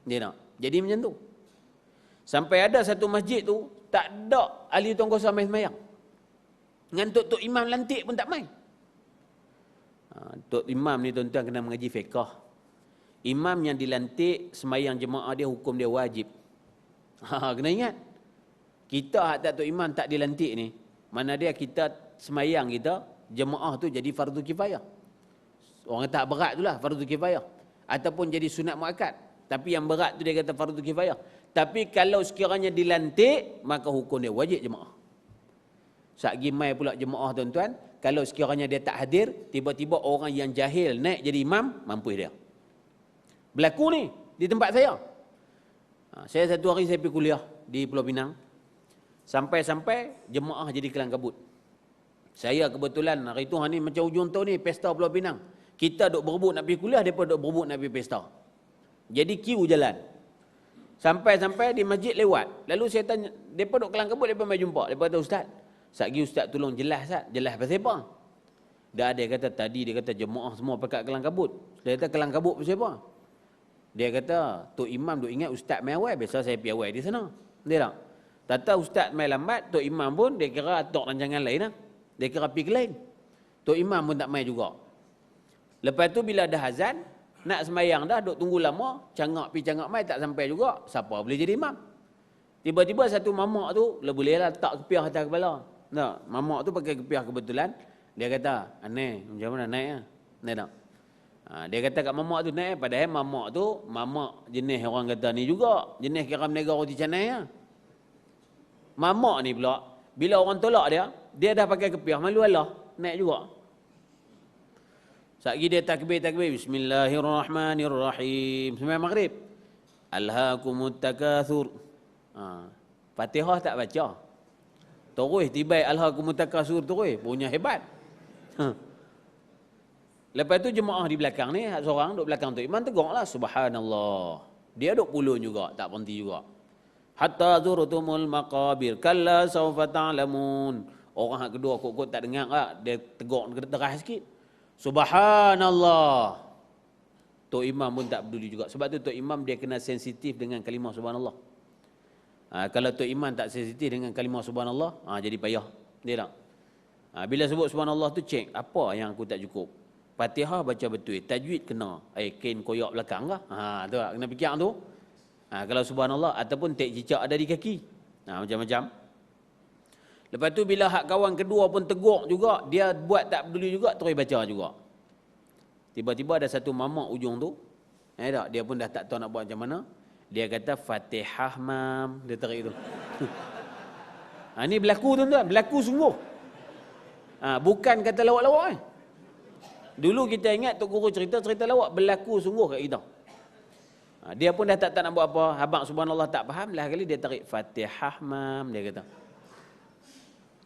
Dia nak. Jadi macam tu. Sampai ada satu masjid tu, tak ada ahli hutang kuasa main semayang. Dengan tok imam lantik pun tak main. Tok imam ni tuan-tuan kena mengaji fiqh. Imam yang dilantik semayang jemaah dia hukum dia wajib. Kena ingat. Kita hak tak tok imam tak dilantik ni, mana dia kita semayang kita, jemaah tu jadi fardu kifayah. Orang tak berat tu lah fardu kifayah. Ataupun jadi sunat muakkad. Tapi yang berat tu dia kata fardu kifayah. Tapi kalau sekiranya dilantik, maka hukum dia wajib jemaah. Satgi mai pula jemaah tuan-tuan, kalau sekiranya dia tak hadir, tiba-tiba orang yang jahil naik jadi imam, mampus dia. Berlaku ni di tempat saya. Saya satu hari saya pergi kuliah di Pulau Pinang. Sampai-sampai jemaah jadi kelang kabut. Saya kebetulan hari tu ni macam hujung tahun ni pesta Pulau Pinang. Kita duk berebut nak pergi kuliah, depa duk berebut nak pergi pesta. Jadi queue jalan. Sampai-sampai di masjid lewat. Lalu saya tanya, depa duk kelang kabut, depa mai jumpa. Depa kata, "Ustaz, satgi ustaz tolong jelas Ustaz, jelas pasal apa?" Dia kata tadi dia kata jemaah semua pakat kelang kabut. Dia kata kelang kabut pasal apa? Dia kata, "Tok imam duk ingat ustaz mai awal, biasa saya pergi awal di sana." Dia tak. Tata ustaz mai lambat, tok imam pun dia kira atok rancangan lain lah. Dia kira pergi ke lain. Tok imam pun tak mai juga. Lepas tu bila dah azan, nak semayang dah, duk tunggu lama, cangak pi cangak mai tak sampai juga, siapa boleh jadi imam? Tiba-tiba satu mamak tu, boleh lah letak kepiah atas kepala. Tak, mamak tu pakai kepiah kebetulan. Dia kata, "Aneh, macam mana naik lah?" Dia tak. Dia kata kat mamak tu naik, padahal mamak tu, mamak jenis orang kata ni juga, jenis kira menega roti canai lah. Mamak ni pula, bila orang tolak dia dah pakai kepiah, malu Allah, naik juga. Satgi dia takbir, Bismillahirrahmanirrahim. Sembahyang maghrib. Alhaakumut takatsur. Fatihah tak baca. Terus tiba alhaakumut takatsur terus, punya hebat. Lepas tu jemaah di belakang ni, seorang duduk belakang tu, imam tegaklah, subhanallah. Dia duduk pulun juga, tak berhenti juga. Hatta zurtumul maqabir, kalla sawfa ta'lamun. Orang hak kedua kot-kot tak dengar lah, dia tegak deras sikit. Subhanallah. Tok imam pun tak peduli juga. Sebab tu tok imam dia kena sensitif dengan kalimah subhanallah. Kalau tok imam tak sensitif dengan kalimah subhanallah, jadi payah. Dia tak. Bila sebut subhanallah tu cek, apa yang aku tak cukup? Fatihah baca betul, tajwid kena. Kain koyak belakang lah. Tu lah, kena fikir tu. Kalau subhanallah, ataupun tek cicak ada di kaki. Macam-macam. Lepas tu bila hak kawan kedua pun tegur juga, dia buat tak peduli juga, terus baca juga. Tiba-tiba ada satu mamak ujung tu, dia pun dah tak tahu nak buat macam mana. Dia kata Fatihah mam, dia tarik tu. Ni berlaku tuan-tuan, berlaku sungguh. Bukan kata lawak-lawak. Dulu kita ingat tok guru cerita lawak, berlaku sungguh kat kita. Dia pun dah tak nak buat apa, habang subhanallah tak faham, lah kali dia tarik Fatihah mam, dia kata.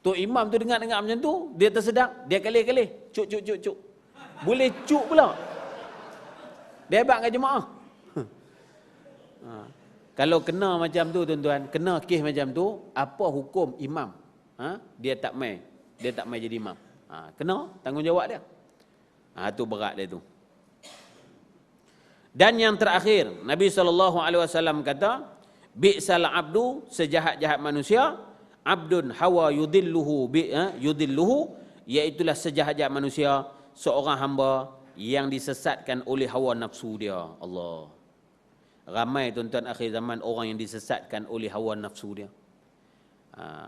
Tok imam tu dengar macam tu, dia tersedak, dia kalih-kalih, cuk. Boleh cuk pula. Dia hebat kat jemaah. Kalau kena macam tu tuan-tuan, kena kes macam tu, apa hukum imam? Dia tak mai jadi imam. Kena tanggungjawab dia. Tu berat dia tu. Dan yang terakhir, Nabi SAW kata, bi'sal abdu, sejahat-jahat manusia, abdun hawa yudilluhu iaitulah sejahat-jahat manusia, seorang hamba yang disesatkan oleh hawa nafsu dia. Allah. Ramai tuan-tuan akhir zaman orang yang disesatkan oleh hawa nafsu dia.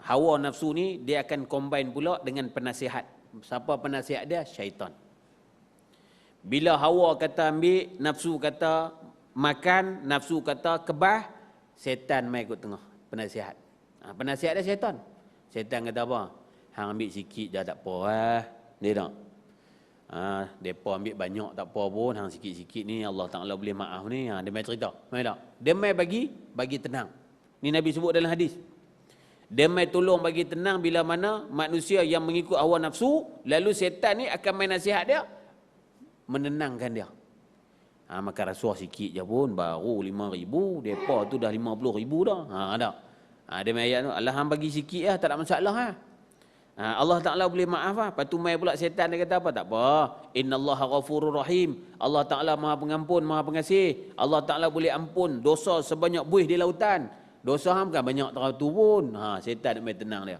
Hawa nafsu ni dia akan combine pula dengan penasihat. Siapa penasihat dia? Syaitan. Bila hawa kata ambil, nafsu kata makan, nafsu kata kebah, setan mai ikut tengah penasihat. Penasihat dia syaitan. Syaitan kata apa? Hang ambil sikit dah tak apa. Dia tak. Depa ambil banyak tak apa pun, hang sikit-sikit ni Allah Taala boleh maaf ni. Dia mai cerita, mai tak? Dia mai bagi tenang. Ni Nabi sebut dalam hadis. Dia mai tolong bagi tenang bila mana manusia yang mengikut hawa nafsu, lalu setan ni akan main nasihat dia, menenangkan dia. Maka rasuah sikit je pun baru 5,000, depa tu dah 50,000 dah. Ada. Dia mai ayat tu, Allah hang bagi sikit lah, tak ada masalah lah. Allah Ta'ala boleh maaf lah. Lepas tu mai pula setan dia kata apa? Tak apa. Innallaha ghafurur rahim. Allah Ta'ala maha pengampun, maha pengasih. Allah Ta'ala boleh ampun dosa sebanyak buih di lautan. Dosa hang bukan banyak teratur pun. Setan dia mai tenang dia.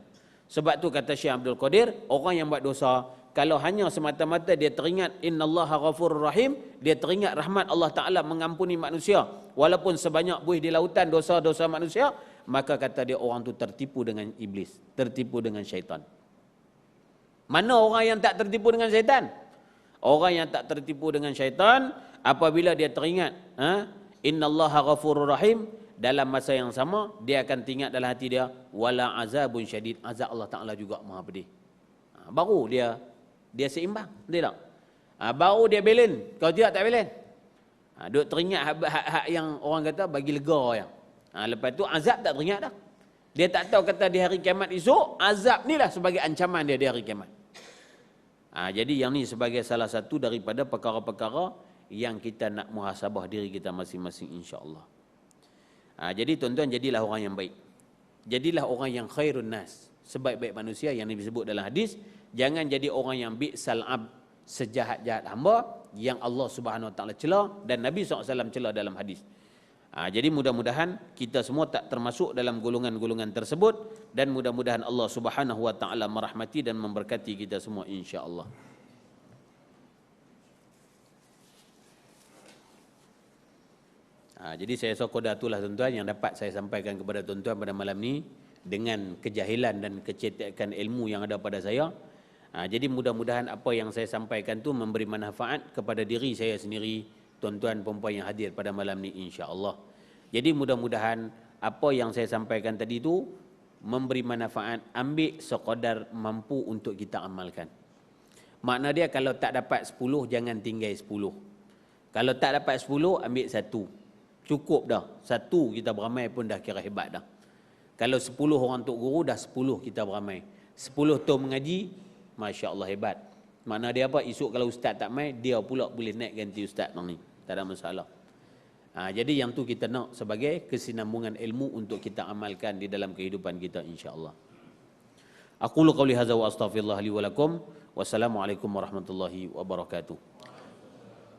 Sebab tu kata Syekh Abdul Qadir, orang yang buat dosa, kalau hanya semata-mata dia teringat innallaha ghafurur rahim, dia teringat rahmat Allah Ta'ala mengampuni manusia, walaupun sebanyak buih di lautan dosa-dosa manusia, maka kata dia orang tu tertipu dengan iblis, tertipu dengan syaitan. Mana orang yang tak tertipu dengan syaitan? Orang yang tak tertipu dengan syaitan, apabila dia teringat innallaha ghafurur rahim, dalam masa yang sama dia akan teringat dalam hati dia wala azabun syadid, azab Allah Ta'ala juga maha pedih. Baru dia seimbang, betul tak? Baru dia balance. Kalau tidak tak balance. Duk teringat hak yang orang kata bagi lega yang. Lepas tu azab tak teringat dah. Dia tak tahu kata di hari kiamat esok, azab ni lah sebagai ancaman dia di hari kiamat. Jadi yang ni sebagai salah satu daripada perkara-perkara yang kita nak muhasabah diri kita masing-masing, insya-Allah. Jadi tuan-tuan, jadilah orang yang baik. Jadilah orang yang khairun nas, sebaik-baik manusia yang Nabi sebut dalam hadis. Jangan jadi orang yang bi'sal ab, sejahat-jahat hamba yang Allah Subhanahu Wa Taala cela dan Nabi SAW cela dalam hadis. Jadi mudah-mudahan kita semua tak termasuk dalam golongan-golongan tersebut, dan mudah-mudahan Allah Subhanahu Wa Taala merahmati dan memberkati kita semua, insya-Allah. Jadi saya sokoda itulah tuan-tuan yang dapat saya sampaikan kepada tuan-tuan pada malam ni dengan kejahilan dan kecetakan ilmu yang ada pada saya. Jadi mudah-mudahan apa yang saya sampaikan tu memberi manfaat kepada diri saya sendiri, tuan-tuan perempuan yang hadir pada malam ni, insya-Allah. Jadi mudah-mudahan apa yang saya sampaikan tadi tu memberi manfaat, ambil sekadar mampu untuk kita amalkan. Makna dia kalau tak dapat 10 jangan tinggal 10. Kalau tak dapat 10 ambil 1. Cukup dah. 1 kita beramai pun dah kira hebat dah. Kalau 10 orang tok guru, dah 10 kita beramai. 10 tu mengaji, masya-Allah hebat. Makna dia apa? Esok kalau ustaz tak mai, dia pula boleh naik ganti ustaz ni. Tak ada masalah. Jadi yang tu kita nak sebagai kesinambungan ilmu untuk kita amalkan di dalam kehidupan kita, insya-Allah. Aqulu qauli hadza wa astaghfirullah li wa lakum. Wassalamualaikum warahmatullahi wabarakatuh.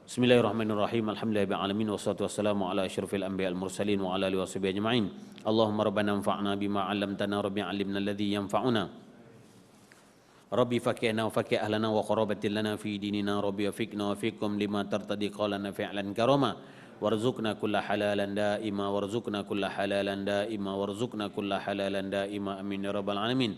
Bismillahirrahmanirrahim. Alhamdulillahirabbil alamin wassalatu wassalamu ala asyrafil anbiya'il mursalin wa ala alihi washabihi ajma'in. Allahumma rabbana anfa'na bima 'allamtana, rabbi 'allimna alladhi yanfa'una. Rabbi fakihna wa fakih ahlana wa qarabatil lana fi dinina, rabbi wafiqna wa fiqhum lima tartadi qalana fi'lan karama. Warzuqna kulla halalan daima, warzuqna kulla halalan daima, warzuqna kulla halalan daima, amin ya rabbal alamin.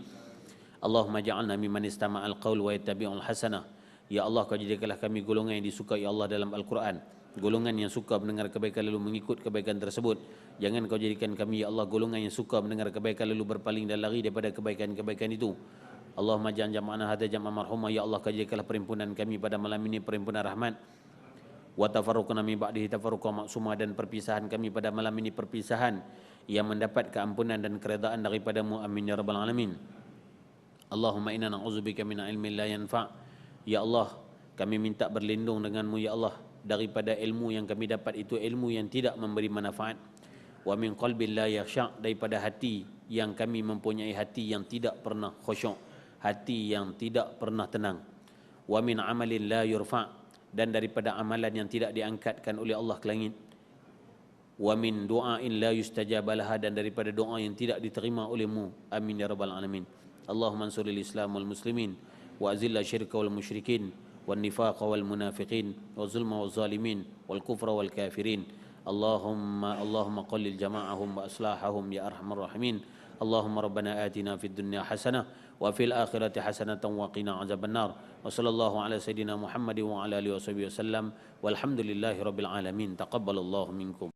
Allahumma ja'alna mimman istama'al qaul wa yattabi'ul hasanah. Ya Allah, kau jadikanlah kami golongan yang disukai Allah dalam Al-Quran, golongan yang suka mendengar kebaikan lalu mengikut kebaikan tersebut. Jangan kau jadikan kami, ya Allah, golongan yang suka mendengar kebaikan lalu berpaling dan lari daripada kebaikan-kebaikan itu. Allahumma ja'al jam'ana hadza jam'an marhuma. Ya Allah, kau jadikanlah perhimpunan kami pada malam ini perhimpunan rahmat. Wa tafarruqna min ba'dihi tafarruqan maksuma, dan perpisahan kami pada malam ini perpisahan yang mendapat keampunan dan keredaan daripada-Mu, amin ya rabbal alamin. Allahumma inna na'udzubika min ilmin la yanfa'. Ya Allah, kami minta berlindung dengan-Mu, ya Allah, daripada ilmu yang kami dapat itu ilmu yang tidak memberi manfaat. Wa min qalbin la yakhsha', daripada hati yang kami mempunyai hati yang tidak pernah khusyuk, hati yang tidak pernah tenang. Wa min amalin la yurfa', dan daripada amalan yang tidak diangkatkan oleh Allah ke langit. Wa min du'ain la yustajabalah, dan daripada doa yang tidak diterima oleh-Mu, amin ya rabbal alamin. Allahumma ansuril Islam wal muslimin wa azilla syirka wal musyrikin wan nifaqa wal munafiqin wa zulma wal zalimin wal kufra wal kafirin. Allahumma qallil jama'ahum wa aslahahum ya arhamar rahimin. Allahumma rabbana atina fid dunya hasanah wa fil akhirati hasanatan wa qina azabannar. Wa sallallahu ala sayidina Muhammadin wa ala alihi wasallam. Walhamdulillahi rabbil alamin. Taqabbalallahu minkum.